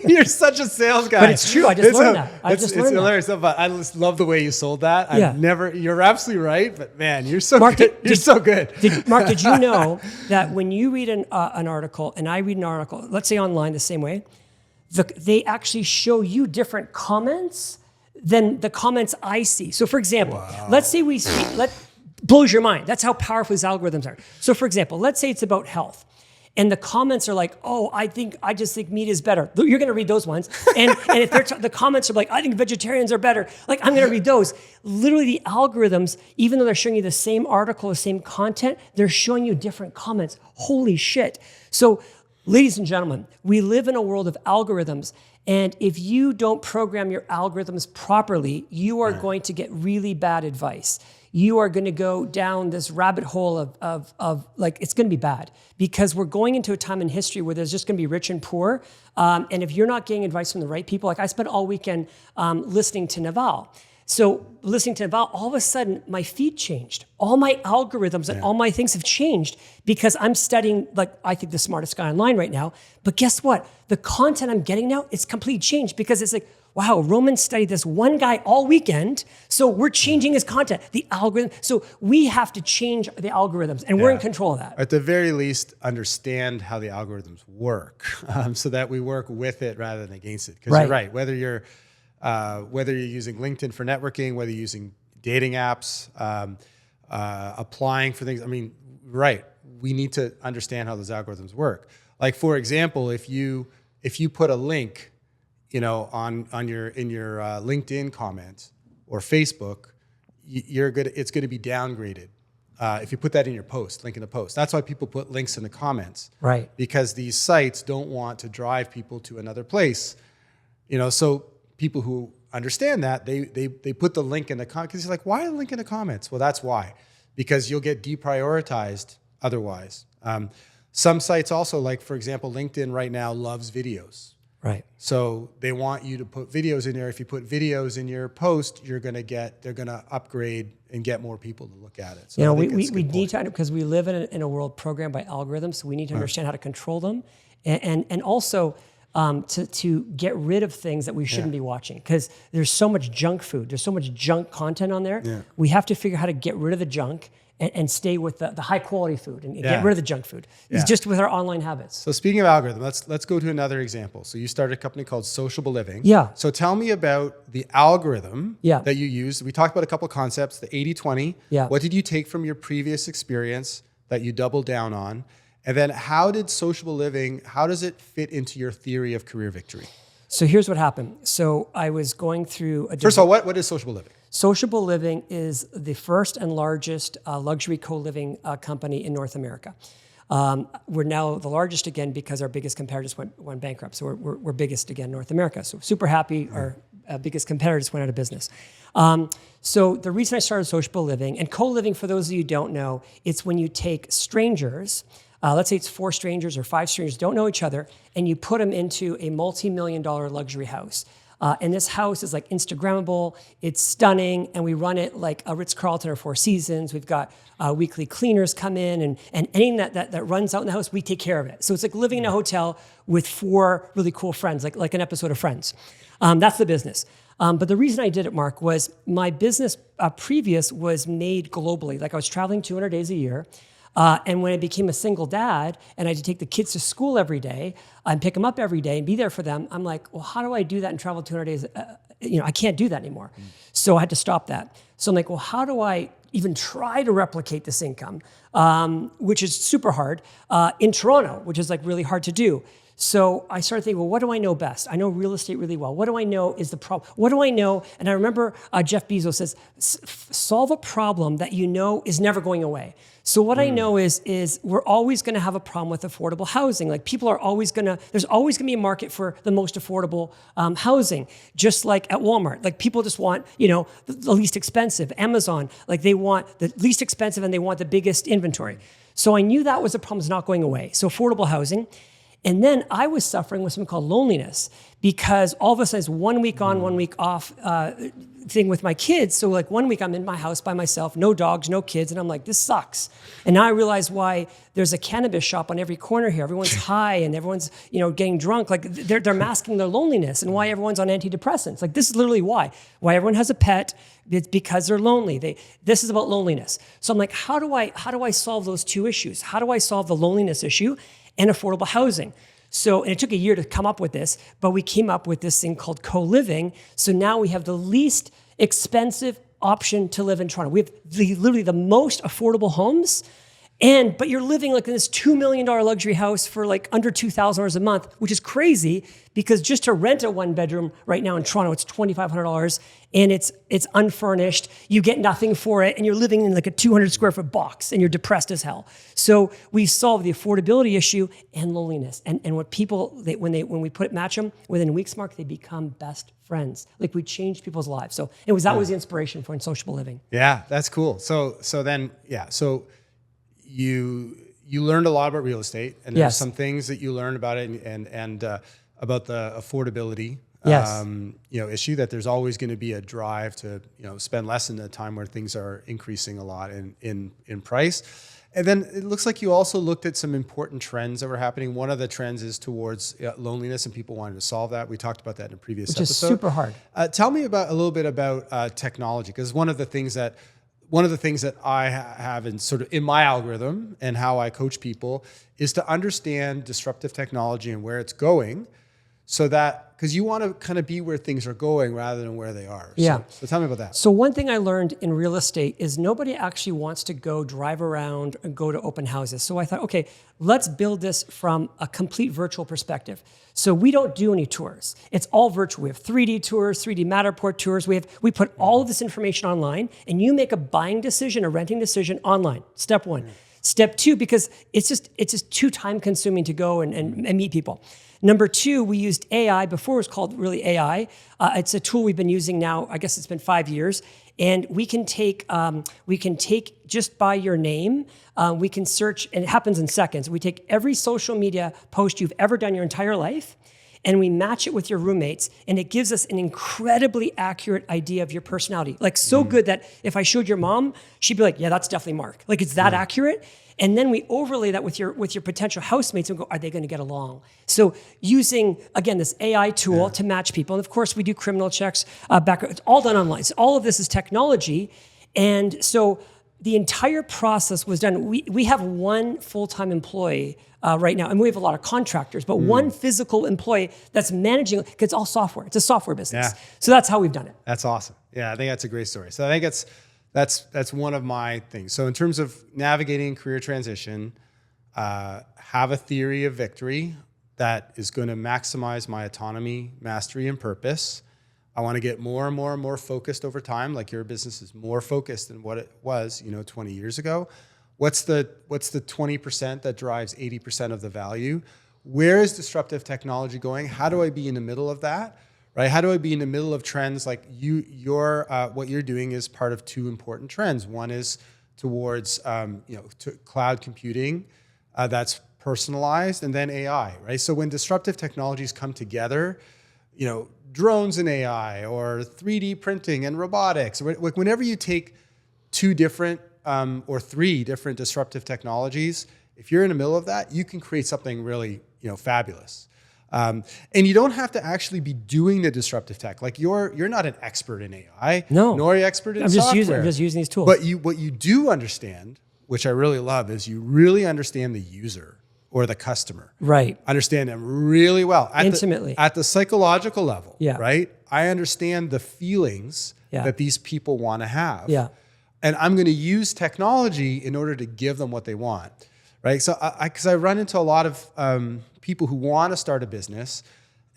you're such a sales guy. But it's true. I just learned that. It's hilarious. But I just love the way you sold that. You're absolutely right. But man, you're so Mark, good. You're so good. Mark, did you know that when you read an article and I read an article, let's say online the same way, they actually show you different comments than the comments I see. So for example, let's say blows your mind. That's how powerful these algorithms are. So for example, let's say it's about health. And the comments are like, oh, I just think meat is better. You're going to read those ones. And if the comments are like, I think vegetarians are better, like I'm going to read those. Literally the algorithms, even though they're showing you the same article, the same content, they're showing you different comments. Holy shit. So ladies and gentlemen, we live in a world of algorithms. And if you don't program your algorithms properly, you are going to get really bad advice. You are going to go down this rabbit hole of like, it's going to be bad, because we're going into a time in history where there's just going to be rich and poor. And if you're not getting advice from the right people, like I spent all weekend listening to Naval. So listening to Naval, all of a sudden my feed changed. All my algorithms and all my things have changed because I'm studying, like, I think the smartest guy online right now. But guess what? The content I'm getting now, it's completely changed, because it's like, wow, Roman studied this one guy all weekend, so we're changing his content, the algorithm. So we have to change the algorithms, and we're in control of that. At the very least, understand how the algorithms work, so that we work with it rather than against it. Because you're right, whether you're using LinkedIn for networking, whether you're using dating apps, applying for things. I mean, right, we need to understand how those algorithms work. Like, for example, if you put a link, in your LinkedIn comment or Facebook, it's going to be downgraded. If you put that in your post, link in the post. That's why people put links in the comments. Right. Because these sites don't want to drive people to another place. So people who understand that, they put the link in the comments, because you're like, why a link in the comments? Well, that's why. Because you'll get deprioritized otherwise. Some sites also, like, for example, LinkedIn right now loves videos. Right. So they want you to put videos in there. If you put videos in your post, they're going to upgrade and get more people to look at it. So we need to, because we live in a world programmed by algorithms, so we need to understand how to control them, and also to get rid of things that we shouldn't be watching, because there's so much junk food. There's so much junk content on there. Yeah. We have to figure out how to get rid of the junk and stay with the high quality food and get rid of the junk food. It's just with our online habits. So speaking of algorithm, let's go to another example. So you started a company called Sociable Living. Yeah. So tell me about the algorithm that you used. We talked about a couple of concepts, the 80-20. Yeah. What did you take from your previous experience that you doubled down on? And then how did Sociable Living, how does it fit into your theory of career victory? So here's what happened. So I was going through First of all, what is Sociable Living? Sociable Living is the first and largest luxury co-living company in North America. We're now the largest again because our biggest competitors went bankrupt. So we're biggest again in North America. So super happy our biggest competitors went out of business. So the reason I started Sociable Living, and co-living, for those of you who don't know, it's when you take strangers, let's say it's 4 strangers or 5 strangers don't know each other, and you put them into a multi-million-dollar luxury house. And this house is like Instagrammable. It's stunning. And we run it like a Ritz-Carlton or Four Seasons. We've got weekly cleaners come in, and anything that runs out in the house, we take care of it. So it's like living in a hotel with 4 really cool friends, like an episode of Friends. That's the business. But the reason I did it, Mark, was my business previous was made globally. Like I was traveling 200 days a year. And when I became a single dad and I had to take the kids to school every day and pick them up every day and be there for them, I'm like, well, how do I do that and travel 200 days? I can't do that anymore. So I had to stop that. So I'm like, well, how do I even try to replicate this income, which is super hard, in Toronto, which is like really hard to do. So I started thinking, well, what do I know best? I know real estate really well. What do I know is the problem? What do I know? And I remember Jeff Bezos says, solve a problem that you know is never going away. So what I know is we're always going to have a problem with affordable housing. Like people are always going to, there's always going to be a market for the most affordable housing, just like at Walmart. Like people just want, the least expensive. Amazon, like they want the least expensive and they want the biggest inventory. So I knew that was a problem that's not going away. So affordable housing. And then I was suffering with something called loneliness because all of a sudden it's 1 week on, 1 week off thing with my kids. So like 1 week I'm in my house by myself, no dogs, no kids. And I'm like, this sucks. And now I realize why there's a cannabis shop on every corner here. Everyone's high and everyone's, getting drunk. Like they're masking their loneliness and why everyone's on antidepressants. Like this is literally why everyone has a pet. It's because they're lonely. This is about loneliness. So I'm like, how do I solve those 2 issues? How do I solve the loneliness issue and affordable housing? So, and it took a year to come up with this, but we came up with this thing called co-living. So now we have the least expensive option to live in Toronto. We have literally the most affordable homes, but you're living like in this $2 million luxury house for like under $2,000 a month, which is crazy because just to rent a 1-bedroom right now in Toronto, it's $2,500 and it's unfurnished. You get nothing for it and you're living in like a 200 square foot box and you're depressed as hell. So we solved the affordability issue and loneliness. And what people, when we match them within weeks, Mark, they become best friends. Like we changed people's lives. So that was the inspiration for Unsociable Living. Yeah, that's cool. So you learned a lot about real estate, and there's some things that you learned about it and about the affordability issue, that there's always going to be a drive to spend less in a time where things are increasing a lot in price. And then it looks like you also looked at some important trends that were happening. One of the trends is towards loneliness, and people wanted to solve that. We talked about that in a previous episode. Which is super hard. Tell me a little bit about technology, because one of the things that I have in my algorithm and how I coach people is to understand disruptive technology and where it's going, so that, because you want to kind of be where things are going rather than where they are. Yeah. So tell me about that. So one thing I learned in real estate is nobody actually wants to go drive around and go to open houses. So I thought, okay, let's build this from a complete virtual perspective. So we don't do any tours. It's all virtual. We have 3D tours, 3D Matterport tours. We put all of this information online, and you make a buying decision, a renting decision online. Step 1. Step 2, because it's just too time consuming to go and meet people. Number 2, we used AI. Before it was called really AI. It's a tool we've been using now, I guess it's been 5 years. And we can take just by your name, we can search, and it happens in seconds. We take every social media post you've ever done your entire life, and we match it with your roommates, and it gives us an incredibly accurate idea of your personality. Like so good that if I showed your mom, she'd be like, yeah, that's definitely Mark. Like it's that accurate. And then we overlay that with your potential housemates and go, are they going to get along? So using, again, this AI tool to match people. And of course, we do criminal checks, background. It's all done online. So all of this is technology. And so the entire process was done. We have one full-time employee right now, and we have a lot of contractors, but one physical employee that's managing, because it's all software. It's a software business. Yeah. So that's how we've done it. That's awesome. Yeah, I think that's a great story. So I think that's one of my things. So in terms of navigating career transition, have a theory of victory that is going to maximize my autonomy, mastery, and purpose. I want to get more and more and more focused over time. Like your business is more focused than what it was, 20 years ago. What's the 20% that drives 80% of the value? Where is disruptive technology going? How do I be in the middle of that? Right? How do I be in the middle of trends? Like what you're doing is part of 2 important trends. One is towards to cloud computing that's personalized, and then AI. Right? So when disruptive technologies come together, drones and AI or 3D printing and robotics. Like whenever you take two different or three different disruptive technologies, if you're in the middle of that, you can create something really, fabulous. And you don't have to actually be doing the disruptive tech. Like you're not an expert in AI, no, nor are you expert in software. I'm just using these tools. But what you do understand, which I really love, is you really understand the user or the customer. Right. Understand them really well. Intimately. At the psychological level, yeah. right? I understand the feelings that these people want to have. Yeah. And I'm going to use technology in order to give them what they want, right? So because I run into a lot of people who want to start a business,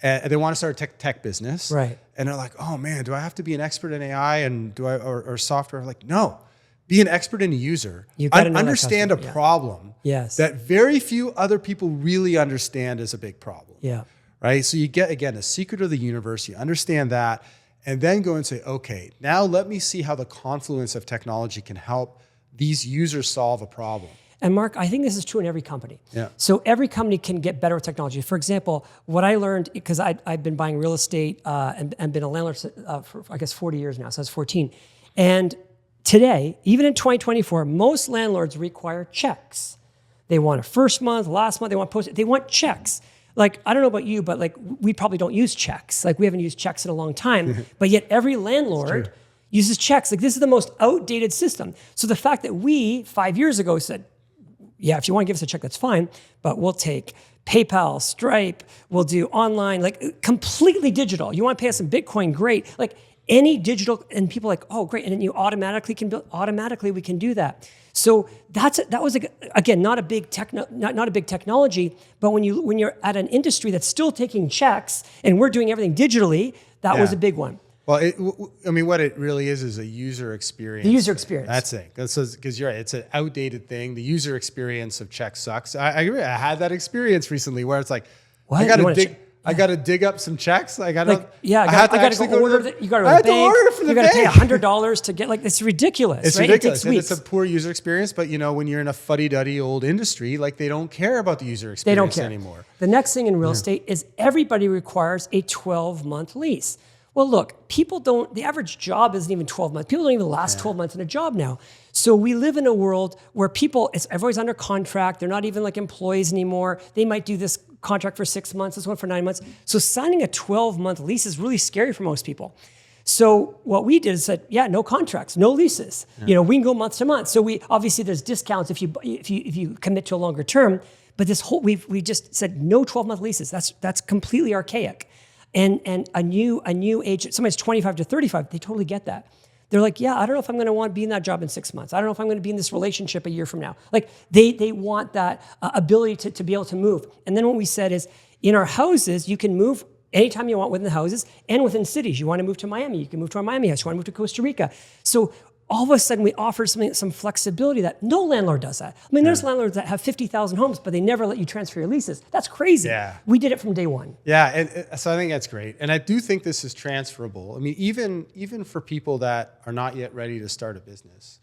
and they want to start a tech business. Right. And they're like, oh man, do I have to be an expert in AI and or software? I'm like, no. Be an expert in a user. You got to understand a problem that very few other people really understand as a big problem. Yeah. Right. So you get, again, a secret of the universe. You understand that, and then go and say, okay, now let me see how the confluence of technology can help these users solve a problem. And Mark, I think this is true in every company. Yeah. So every company can get better with technology. For example, what I learned, because I've been buying real estate and been a landlord for, I guess, 40 years now, so I was 14. And today, even in 2024, most landlords require checks. They want a first month, last month, they want post, they want checks. Like, I don't know about you, but like we probably don't use checks. Like we haven't used checks in a long time, but yet every landlord uses checks. Like this is the most outdated system. So the fact that we 5 years ago said, yeah, if you want to give us a check, that's fine, but we'll take PayPal, Stripe, we'll do online, like completely digital. You want to pay us in Bitcoin, great. Like any digital, and people are like, oh, great, and then you automatically we can do that. So that was again not a big technology, but when you're at an industry that's still taking checks and we're doing everything digitally, that was a big one. Well, what it really is a user experience. The user experience. That's it. Because you're right. It's an outdated thing. The user experience of checks sucks. I agree. I had that experience recently where it's like, what? I got to dig up some checks. I got to go order the bank. You got to order from the bank. You got to pay $100 to get, like, it's ridiculous. It's right? ridiculous. It takes weeks. And it's a poor user experience. But when you're in a fuddy-duddy old industry, like they don't care about the user experience they don't care anymore. The next thing in real estate is everybody requires a 12-month lease. Well, look, the average job isn't even 12 months. People don't even last 12 months in a job now. So we live in a world where everybody's under contract. They're not even like employees anymore. They might do this contract for 6 months, this one for 9 months. So signing a 12-month lease is really scary for most people. So what we did is said, no contracts, no leases. Yeah. We can go month to month. So obviously there's discounts if you commit to a longer term, but we just said no 12-month leases. That's completely archaic. And a new age, somebody's 25 to 35, they totally get that. They're like, I don't know if I'm going to want to be in that job in 6 months. I don't know if I'm going to be in this relationship a year from now. Like they want that ability to be able to move. And then what we said is, in our houses, you can move anytime you want within the houses and within cities. You want to move to Miami, you can move to our Miami house. You want to move to Costa Rica. So all of a sudden we offer some flexibility that no landlord does that. I mean, there's landlords that have 50,000 homes, but they never let you transfer your leases. That's crazy. Yeah. We did it from day one. Yeah, and so I think that's great. And I do think this is transferable. I mean, even for people that are not yet ready to start a business,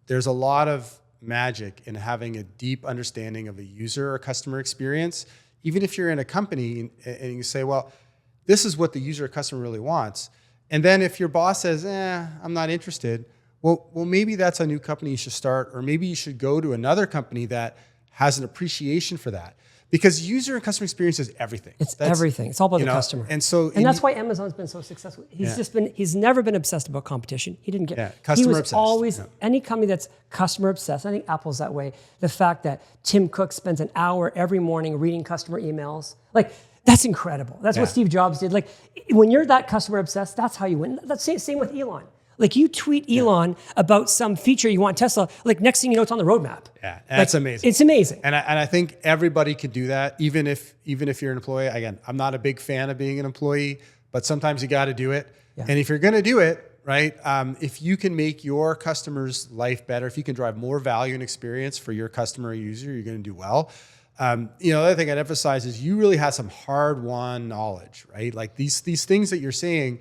there's a lot of magic in having a deep understanding of a user or customer experience. Even if you're in a company and you say, well, this is what the user or customer really wants. And then if your boss says, I'm not interested, well, maybe that's a new company you should start, or maybe you should go to another company that has an appreciation for that. Because user and customer experience is everything. That's everything. It's all about the customer. And that's why Amazon's been so successful. He's never been obsessed about competition. He didn't get customer he was obsessed. Always any company that's customer obsessed. I think Apple's that way. The fact that Tim Cook spends an hour every morning reading customer emails, that's incredible. That's what Steve Jobs did. Like when you're that customer obsessed, that's how you win. That's same with Elon. Like you tweet Elon about some feature you want Tesla, like next thing you know, it's on the roadmap. Yeah, that's amazing. It's amazing. And I think everybody could do that, even if you're an employee. Again, I'm not a big fan of being an employee, but sometimes you got to do it. Yeah. And if you're going to do it, right, if you can make your customer's life better, if you can drive more value and experience for your customer or user, you're going to do well. The other thing I'd emphasize is you really have some hard-won knowledge, right? Like these things that you're saying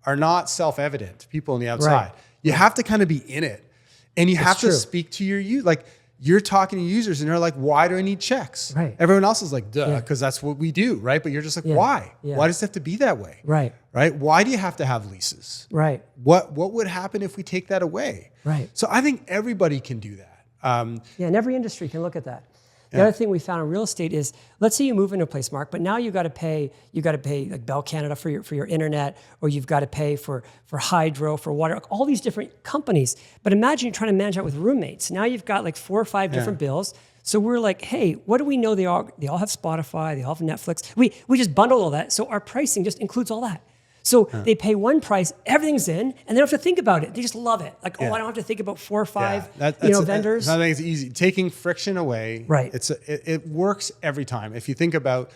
are not self-evident to people on the outside. Right. You have to kind of be in it, and you have to speak to your youth. Like you're talking to users and they're like, why do I need checks? Right. Everyone else is like, duh, because that's what we do, right? But you're just like, why? Yeah. Why does it have to be that way? Right. Right? Why do you have to have leases? Right. What would happen if we take that away? Right. So I think everybody can do that. And every industry can look at that. The other thing we found in real estate is, let's say you move into a place, Mark, but now you got to pay like Bell Canada for your internet, or you've got to pay for hydro, for water, all these different companies. But imagine you're trying to manage that with roommates. Now you've got like 4 or 5 different bills. So we're like, hey, what do we know? They all have Spotify, they all have Netflix. We just bundle all that. So our pricing just includes all that. So they pay one price, everything's in, and they don't have to think about it. They just love it. Like, I don't have to think about 4 or 5 vendors. I think it's easy. Taking friction away, right? It works every time. If you think about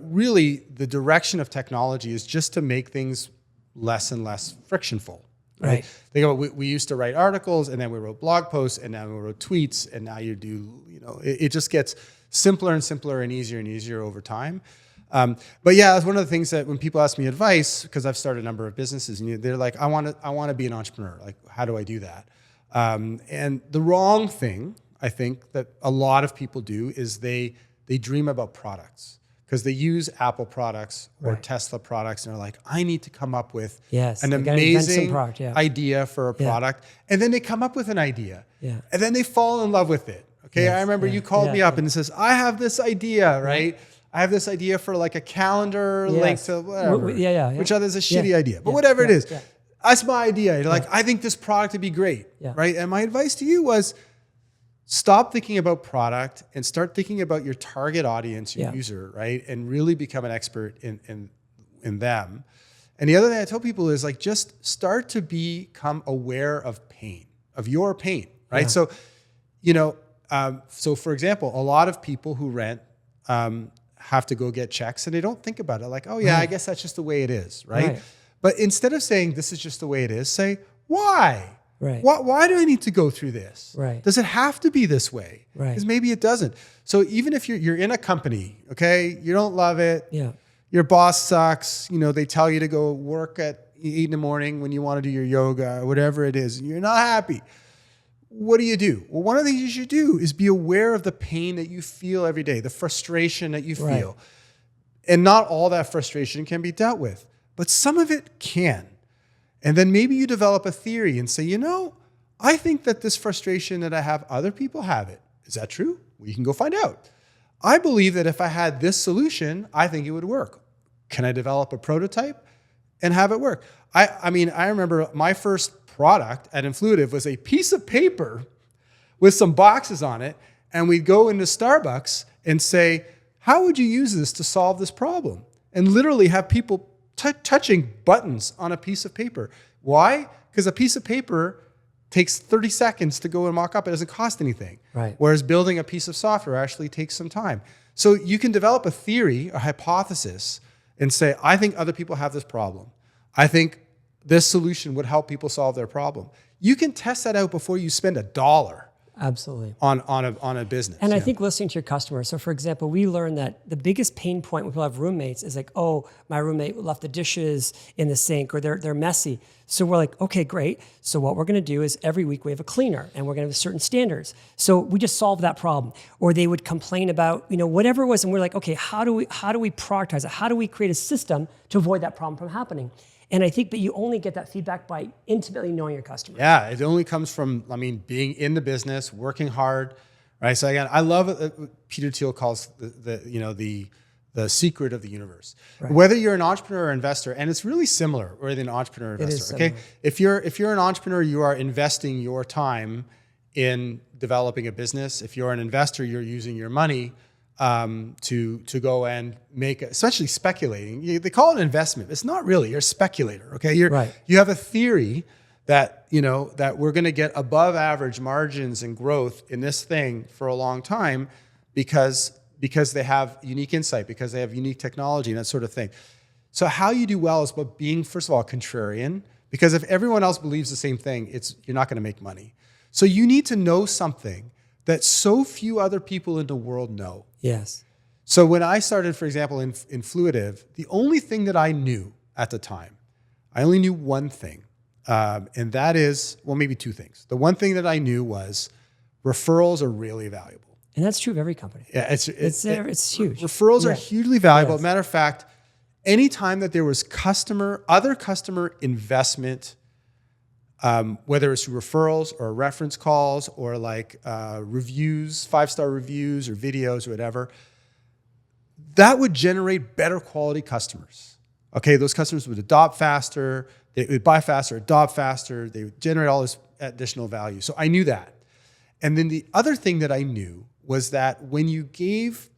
really the direction of technology is just to make things less and less frictionful. Right. Think about we used to write articles, and then we wrote blog posts, and now we wrote tweets, and now you do. It just gets simpler and simpler and easier over time. But yeah, that's one of the things that when people ask me advice, because I've started a number of businesses, and they're like, I want to be an entrepreneur. Like, how do I do that? And the wrong thing, I think, that a lot of people do is they dream about products, because they use Apple products or Tesla products, and they're like, I need to come up with an amazing idea for a product. And then they come up with an idea, and then they fall in love with it. Okay, I remember you called me up and it says, I have this idea, right? I have this idea for like a calendar linked to whatever, which is a shitty idea, but whatever it is, that's my idea. You're like, I think this product would be great, right? And my advice to you was, stop thinking about product and start thinking about your target audience, your user, right? And really become an expert in them. And the other thing I tell people is like, just start to become aware of pain, of your pain, right? So, so for example, a lot of people who rent, have to go get checks, and they don't think about it like, oh yeah, I guess that's just the way it is, right? But instead of saying this is just the way it is, say, why? Right. Why do I need to go through this? Right. Does it have to be this way? Right. Because maybe it doesn't. So even if you're in a company, okay, you don't love it, your boss sucks, they tell you to go work at 8 in the morning when you want to do your yoga or whatever it is, and you're not happy. What do you do? Well, one of the things you should do is be aware of the pain that you feel every day, the frustration that you feel. And not all that frustration can be dealt with, but some of it can. And then maybe you develop a theory and say, I think that this frustration that I have, other people have it. Is that true? Well, you can go find out. I believe that if I had this solution, I think it would work. Can I develop a prototype and have it work? I remember my first product at Influitive was a piece of paper with some boxes on it, and we'd go into Starbucks and say, how would you use this to solve this problem? And literally have people touching buttons on a piece of paper. Why? Because a piece of paper takes 30 seconds to go and mock up. It doesn't cost anything. Right. Whereas building a piece of software actually takes some time. So you can develop a theory, a hypothesis, and say, I think other people have this problem. I think this solution would help people solve their problem. You can test that out before you spend $1. Absolutely. On a business. And I think listening to your customers. So for example, we learned that the biggest pain point when people have roommates is like, oh, my roommate left the dishes in the sink, or they're messy. So we're like, okay, great. So what we're going to do is every week we have a cleaner, and we're going to have certain standards. So we just solve that problem. Or they would complain about, whatever it was, and we're like, okay, how do we productize it? How do we create a system to avoid that problem from happening? And I think that you only get that feedback by intimately knowing your customer. Yeah, it only comes from, being in the business, working hard, right? So again, I love what Peter Thiel calls the secret of the universe. Right. Whether you're an entrepreneur or investor, and it's really similar, whether an entrepreneur or investor. Okay, if you're an entrepreneur, you are investing your time in developing a business. If you're an investor, you're using your money to go and make, essentially speculating. They call it an investment. It's not really. You're a speculator. Okay, you have a theory that that we're going to get above average margins and growth in this thing for a long time because they have unique insight, because they have unique technology and that sort of thing. So how you do well is by being, first of all, contrarian, because if everyone else believes the same thing, you're not going to make money. So you need to know something that so few other people in the world know. Yes. So when I started, for example, in Influitive, the only thing that I knew at the time, I only knew one thing. And that is, well, maybe two things. The one thing that I knew was referrals are really valuable. And that's true of every company. Yeah, it's huge. Referrals are hugely valuable. Yes. Matter of fact, anytime that there was other customer investment, whether it's referrals or reference calls or like reviews, 5-star reviews or videos or whatever, that would generate better quality customers. Okay, those customers would adopt faster, they would buy faster, adopt faster, they would generate all this additional value. So I knew that. And then the other thing that I knew was that when you gave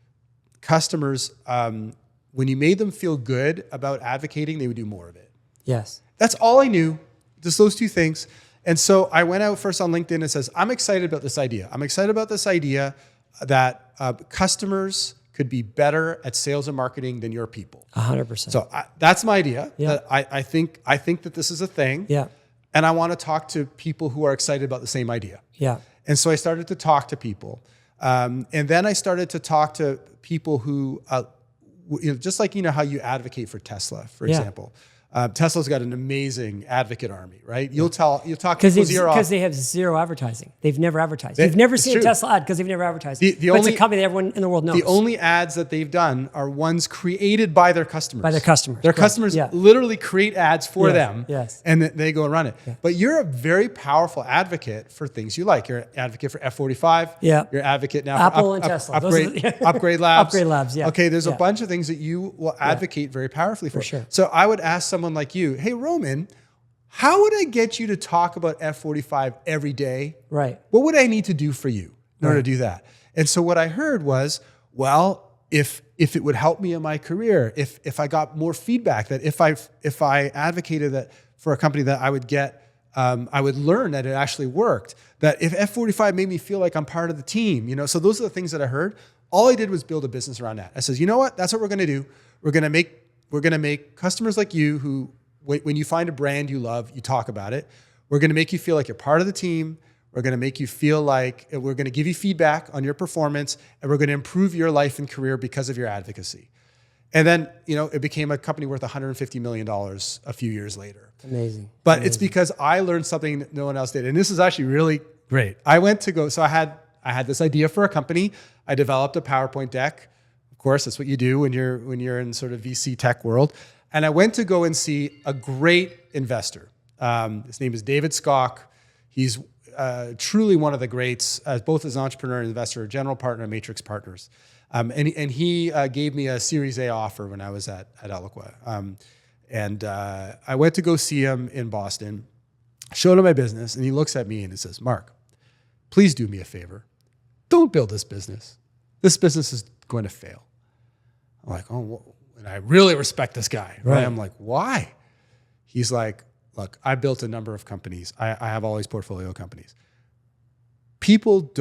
customers, when you made them feel good about advocating, they would do more of it. Yes. That's all I knew, just those two things. And so I went out first on LinkedIn and says, I'm excited about this idea. I'm excited about this idea that customers could be better at sales and marketing than your people. 100%. So that's my idea. Yeah. I think that this is a thing. Yeah. And I want to talk to people who are excited about the same idea. Yeah. And so I started to talk to people. And then I started to talk to people who, just like, how you advocate for Tesla, for example. Tesla's got an amazing advocate army, right? You'll talk because they have zero advertising. They've never advertised. You've never seen a Tesla ad because they've never advertised. But it's a company that everyone in the world knows. The only ads that they've done are ones created by their customers. Their customers literally create ads for them, and they go and run it. Yeah. But you're a very powerful advocate for things you like. You're an advocate for F45. Yeah. You're an advocate now Apple for and Tesla. Upgrade Labs. Upgrade Labs, yeah. Okay, there's a bunch of things that you will advocate very powerfully for. Sure. So I would ask someone like you, hey, Roman, how would I get you to talk about F45 every day? Right. What would I need to do for you in order to do that? And so what I heard was, well, if it would help me in my career, if I got more feedback, that if I advocated that for a company that I would get, I would learn that it actually worked. That if F45 made me feel like I'm part of the team, so those are the things that I heard. All I did was build a business around that. I says, you know what? That's what we're going to do. We're going to make customers like you who, when you find a brand you love, you talk about it. We're going to make you feel like you're part of the team. We're going to make you feel like we're going to give you feedback on your performance, and we're going to improve your life and career because of your advocacy. And then, it became a company worth $150 million a few years later. Amazing. But it's because I learned something that no one else did. And this is actually really great. I had this idea for a company. I developed a PowerPoint deck. Of course, that's what you do when you're in sort of VC tech world. And I went to go and see a great investor. His name is David Skock. He's truly one of the greats, both as an entrepreneur and investor, general partner at Matrix Partners. And he gave me a Series A offer when I was at Eloqua. And I went to go see him in Boston, showed him my business, and he looks at me and he says, Mark, please do me a favor. Don't build this business. This business is going to fail. I'm like, oh, and I really respect this guy. Right? I'm like, why? He's like, look, I built a number of companies. I have all these portfolio companies. People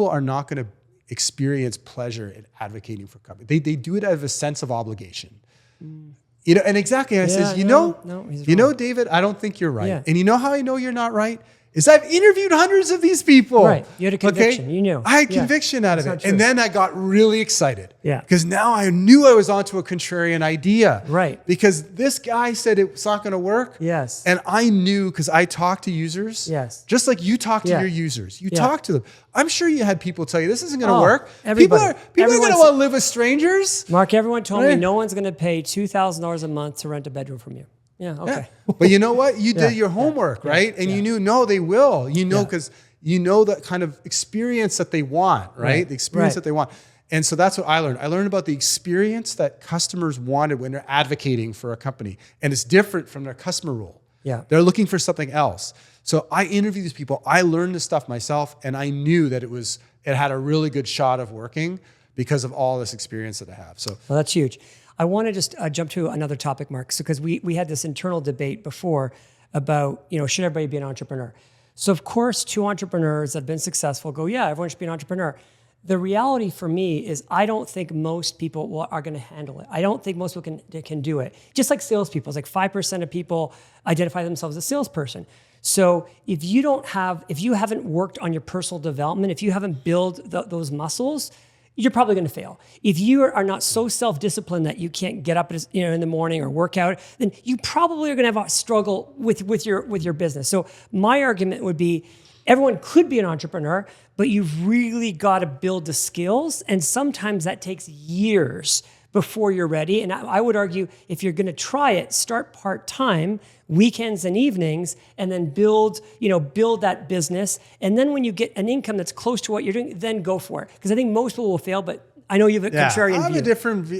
are not going to experience pleasure in advocating for companies. They do it out of a sense of obligation. And exactly, I says, David, I don't think you're right. Yeah. And you know how I know you're not right? Is I've interviewed hundreds of these people. Right. You had a conviction. Okay? You knew. I had conviction out of it. And then I got really excited. Yeah. Because now I knew I was onto a contrarian idea. Right. Because this guy said it's not going to work. Yes. And I knew, because I talked to users. Yes. Just like you talk to your users. You talk to them. I'm sure you had people tell you this isn't going to work. Everybody. People are going to want to live with strangers. Mark, everyone told me no one's going to pay $2,000 a month to rent a bedroom from you. Yeah, okay. Yeah. But you know what? You did your homework, right? And you knew, no, they will. Because you know that kind of experience that they want, right? The experience that they want. And so that's what I learned. I learned about the experience that customers wanted when they're advocating for a company. And it's different from their customer role. Yeah. They're looking for something else. So I interviewed these people. I learned this stuff myself, and I knew that it had a really good shot of working because of all this experience that I have. So well, that's huge. I want to just jump to another topic, Mark, because we had this internal debate before about, should everybody be an entrepreneur? So of course, two entrepreneurs that have been successful go, yeah, everyone should be an entrepreneur. The reality for me is I don't think most people are going to handle it. I don't think most people can do it. Just like salespeople, it's like 5% of people identify themselves as a salesperson. So if you haven't worked on your personal development, if you haven't built those muscles, you're probably going to fail. If you are not so self-disciplined that you can't get up in the morning or work out, then you probably are going to have a struggle with your business. So my argument would be, everyone could be an entrepreneur, but you've really got to build the skills. And sometimes that takes years before you're ready. And I would argue, if you're going to try it, start part-time, weekends and evenings, and then build that business. And then when you get an income that's close to what you're doing, then go for it. Because I think most people will fail, but I know you have a contrarian view.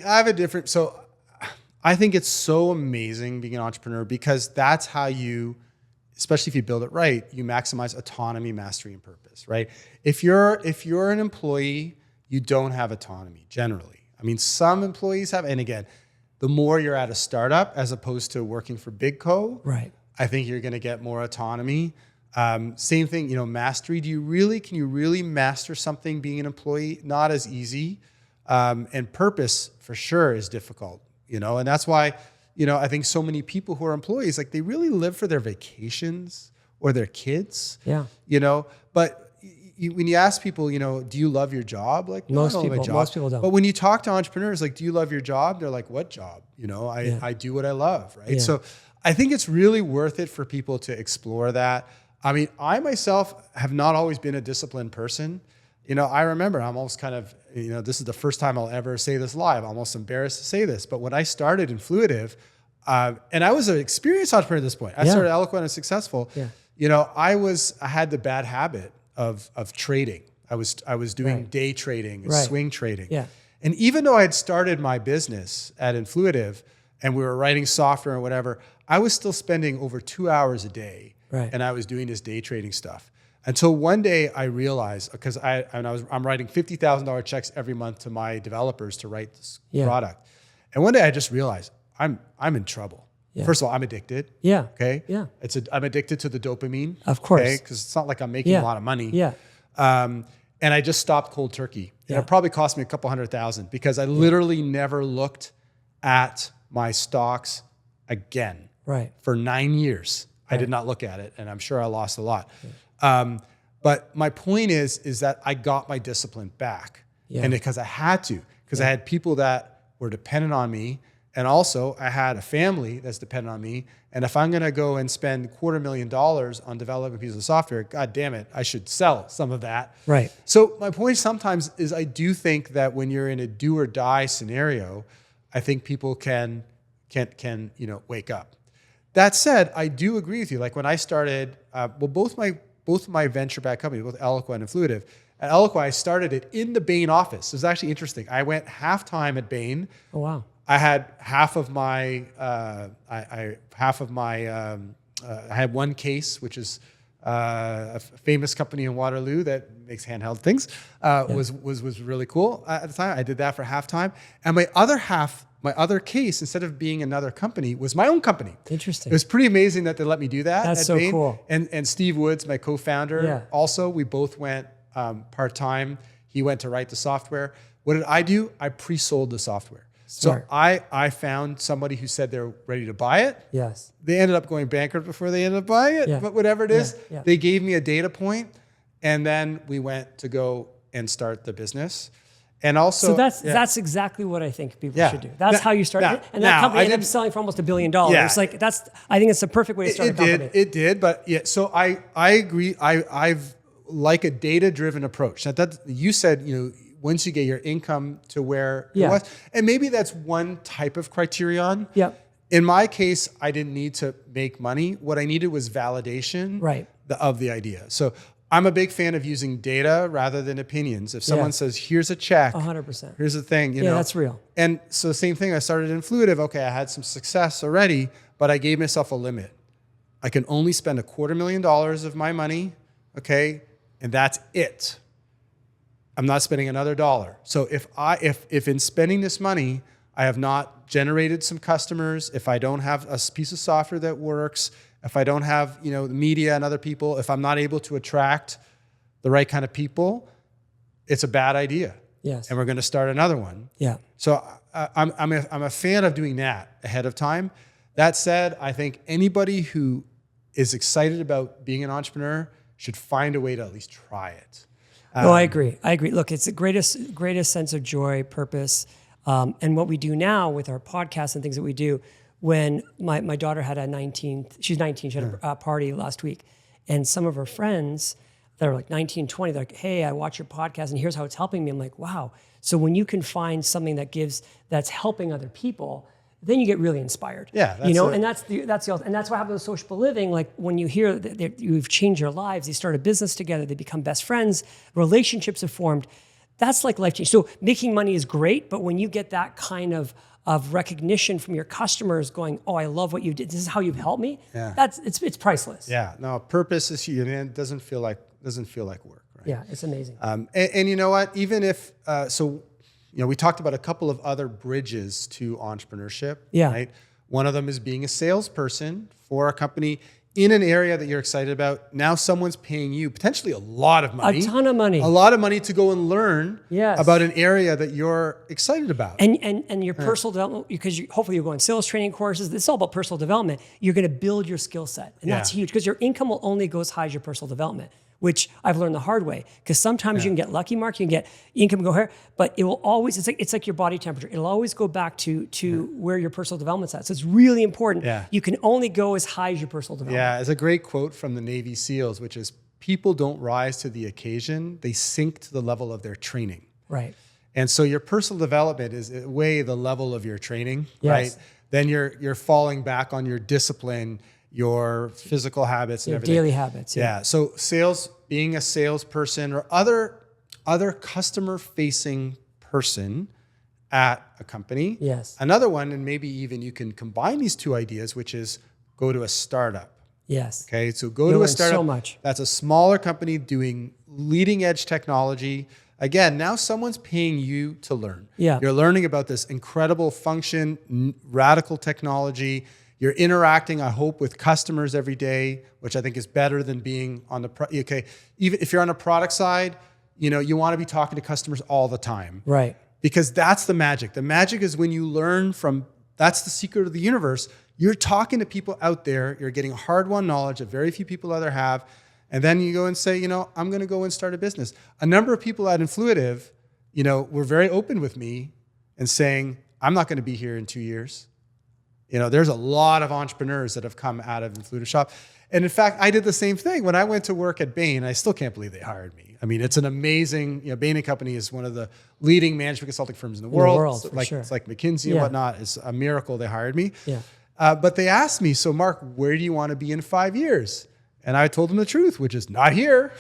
I have a different, so I think it's so amazing being an entrepreneur, because that's how you, especially if you build it right, you maximize autonomy, mastery, and purpose, right? If you're an employee, you don't have autonomy generally. I mean, some employees have, and again, the more you're at a startup as opposed to working for Big Co, right, I think you're going to get more autonomy. Same thing, mastery. Can you really master something being an employee? Not as easy. And purpose for sure is difficult, and that's why, I think so many people who are employees, like, they really live for their vacations or their kids. Yeah. But when you ask people, do you love your job? Like, most people don't. But when you talk to entrepreneurs, like, do you love your job? They're like, what job? I do what I love, right? Yeah. So I think it's really worth it for people to explore that. I mean, I myself have not always been a disciplined person. I remember I'm almost kind of, this is the first time I'll ever say this live. I'm almost embarrassed to say this, but when I started Influitive, and I was an experienced entrepreneur at this point. I started Eloquent and Successful. Yeah. I had the bad habit of trading. I was doing day trading, swing trading. Yeah. And even though I had started my business at Influitive and we were writing software and whatever, I was still spending over 2 hours a day. Right. And I was doing this day trading stuff. Until one day I realized, because I'm writing $50,000 checks every month to my developers to write this product. And one day I just realized I'm in trouble. Yeah. First of all, I'm addicted. Yeah. Okay. Yeah. I'm addicted to the dopamine. Of course. Okay. Because it's not like I'm making a lot of money. Yeah. And I just stopped cold turkey. And it probably cost me a couple $100,000 because I literally never looked at my stocks again. Right. For 9 years. Right. I did not look at it, and I'm sure I lost a lot. Yeah. But my point is that I got my discipline back. Yeah. And because I had to, because I had people that were dependent on me. And also I had a family that's dependent on me. And if I'm going to go and spend $250,000 on developing a piece of software, God damn it, I should sell some of that. Right. So my point sometimes is I do think that when you're in a do or die scenario, I think people can wake up. That said, I do agree with you. Like when I started, both my venture-backed companies, both Eloquent and Influitive. At Eloquent, I started it in the Bain office. It was actually interesting. I went half-time at Bain. Oh, wow. I had half of my, I had one case, which is a famous company in Waterloo that makes handheld things, was really cool at the time. I did that for half-time. And my other case, instead of being another company, was my own company. Interesting. It was pretty amazing that they let me do that. That's so Bain. cool. And Steve Woods, my co-founder, also, we both went part-time. He went to write the software. What did I do? I pre-sold the software. Smart. So I found somebody who said they're ready to buy it. Yes. They ended up going bankrupt before they ended up buying it. Yeah. But whatever it is, Yeah. they gave me a data point, and then we went to go and start the business. And also, so that's exactly what I think people should do. That's how you start. And that company ended up selling for almost $1 billion. Yeah. It's like I think it's the perfect way to start a company. It did, but yeah. So I agree. I've like a data-driven approach. That you said, once you get your income to where it was, and maybe that's one type of criterion. Yeah. In my case, I didn't need to make money. What I needed was validation of the idea. So I'm a big fan of using data rather than opinions. If someone says, here's a check, 100%. here's the thing, Yeah, that's real. And so same thing, I started Influitive. Okay, I had some success already, but I gave myself a limit. I can only spend $250,000 of my money, okay? And that's it. I'm not spending another dollar. So if in spending this money, I have not generated some customers, if I don't have a piece of software that works, if I don't have the media and other people, if I'm not able to attract the right kind of people, it's a bad idea. Yes. And we're going to start another one. Yeah. So I'm a fan of doing that ahead of time. That said, I think anybody who is excited about being an entrepreneur should find a way to at least try it. No, I agree. Look, it's the greatest sense of joy, purpose. And what we do now with our podcasts and things that we do, when my daughter had she's 19, she had a party last week, and some of her friends that are like 19, 20, they're like, hey, I watch your podcast and here's how it's helping me. I'm like, wow. So when you can find something that's helping other people, then you get really inspired. Yeah, and that's what happens with social living. Like when you hear that you've changed your lives, they start a business together, they become best friends, relationships have formed. That's like life change. So making money is great, but when you get that kind of recognition from your customers going, oh, I love what you did, this is how you've helped me, it's priceless. Yeah, no, purpose is huge, and it doesn't feel like work, right? Yeah, it's amazing. And you know what, even if, we talked about a couple of other bridges to entrepreneurship, right? One of them is being a salesperson for a company in an area that you're excited about. Now someone's paying you potentially a lot of money. A ton of money. A lot of money to go and learn about an area that you're excited about. And your personal development, because hopefully you're going sales training courses. It's all about personal development. You're going to build your skill set. And that's huge because your income will only go as high as your personal development, which I've learned the hard way. Because sometimes you can get lucky, Mark, you can get income go here, but it will always, it's like your body temperature. It'll always go back to where your personal development's at. So it's really important. Yeah. You can only go as high as your personal development. Yeah, it's a great quote from the Navy SEALs, which is, people don't rise to the occasion, they sink to the level of their training. Right. And so your personal development is way the level of your training, right? Then you're falling back on your discipline, your physical habits, and everything. Daily habits. Yeah. So sales, being a salesperson or other customer-facing person at a company. Yes. Another one, and maybe even you can combine these two ideas, which is go to a startup. Yes. Okay. So go to a startup. So much. That's a smaller company doing leading edge technology. Again, now someone's paying you to learn. Yeah. You're learning about this incredible function, radical technology. You're interacting, I hope, with customers every day, which I think is better than being on the even if you're on a product side, you want to be talking to customers all the time. Right. Because that's the magic. The magic is when you learn that's the secret of the universe. You're talking to people out there, you're getting hard-won knowledge that very few people other have, and then you go and say, I'm going to go and start a business. A number of people at Influitive, were very open with me and saying, I'm not going to be here in 2 years. There's a lot of entrepreneurs that have come out of Influitive Shop. And in fact, I did the same thing when I went to work at Bain. I still can't believe they hired me. I mean, it's an amazing, Bain & Company is one of the leading management consulting firms in the world. It's like McKinsey and whatnot. It's a miracle they hired me. Yeah. But they asked me, so Mark, where do you want to be in 5 years? And I told them the truth, which is not here.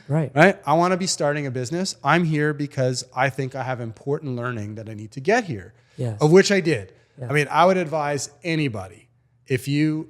Right. Right? I want to be starting a business. I'm here because I think I have important learning that I need to get here. Yes. Of which I did. Yeah. I mean, I would advise anybody, if you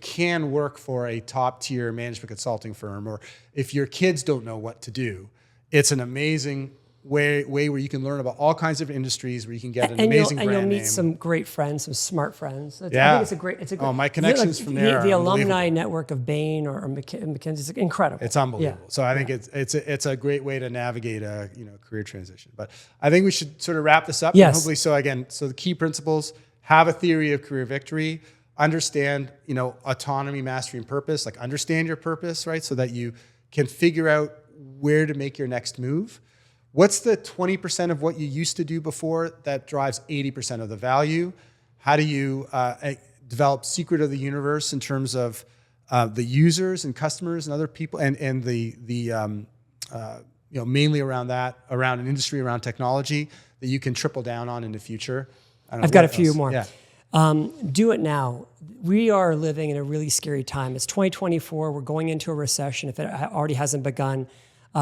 can work for a top tier management consulting firm, or if your kids don't know what to do, it's an amazing way where you can learn about all kinds of industries, where you can get an amazing brand name. And you'll meet some great friends, some smart friends. I think it's a great. Oh, my connections from there. The alumni network of Bain or McKinsey is incredible. It's unbelievable. Yeah. So I think it's a great way to navigate a career transition. But I think we should sort of wrap this up. Yes. And hopefully, so the key principles: have a theory of career victory. Understand, autonomy, mastery, and purpose. Like, understand your purpose, right? So that you can figure out where to make your next move. What's the 20% of what you used to do before that drives 80% of the value? How do you develop secret of the universe in terms of the users and customers and other people, and mainly around an industry, around technology that you can triple down on in the future? I've got a few more. Yeah. Do it now. We are living in a really scary time. It's 2024. We're going into a recession if it already hasn't begun.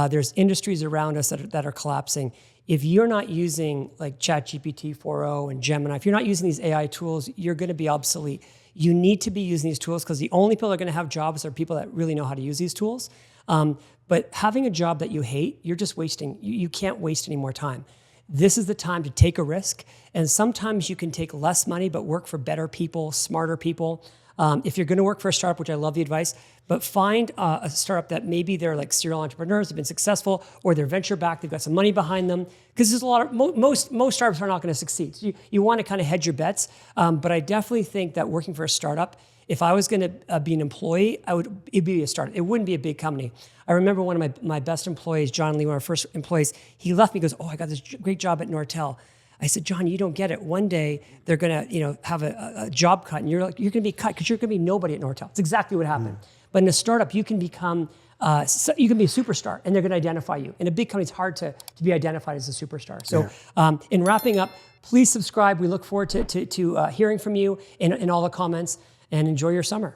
There's industries around us that are collapsing. If you're not using like ChatGPT 4.0 and Gemini, if you're not using these AI tools, you're going to be obsolete. You need to be using these tools because the only people that are going to have jobs are people that really know how to use these tools. But having a job that you hate, you're just wasting. You can't waste any more time. This is the time to take a risk. And sometimes you can take less money, but work for better people, smarter people. If you're going to work for a startup, which I love the advice, but find a startup that maybe they're like serial entrepreneurs, have been successful, or they're venture backed, they've got some money behind them. Because there's a lot of, most startups are not going to succeed. So you want to kind of hedge your bets. But I definitely think that working for a startup, if I was going to be an employee, it'd be a startup. It wouldn't be a big company. I remember one of my best employees, John Lee, one of our first employees, he left me, goes, oh, I got this great job at Nortel. I said, John, you don't get it. One day they're gonna, have a job cut, and you're gonna be cut because you're gonna be nobody at Nortel. It's exactly what happened. But in a startup, you can become, you can be a superstar, and they're gonna identify you. In a big company, it's hard to be identified as a superstar. So, in wrapping up, please subscribe. We look forward to hearing from you in all the comments, and enjoy your summer.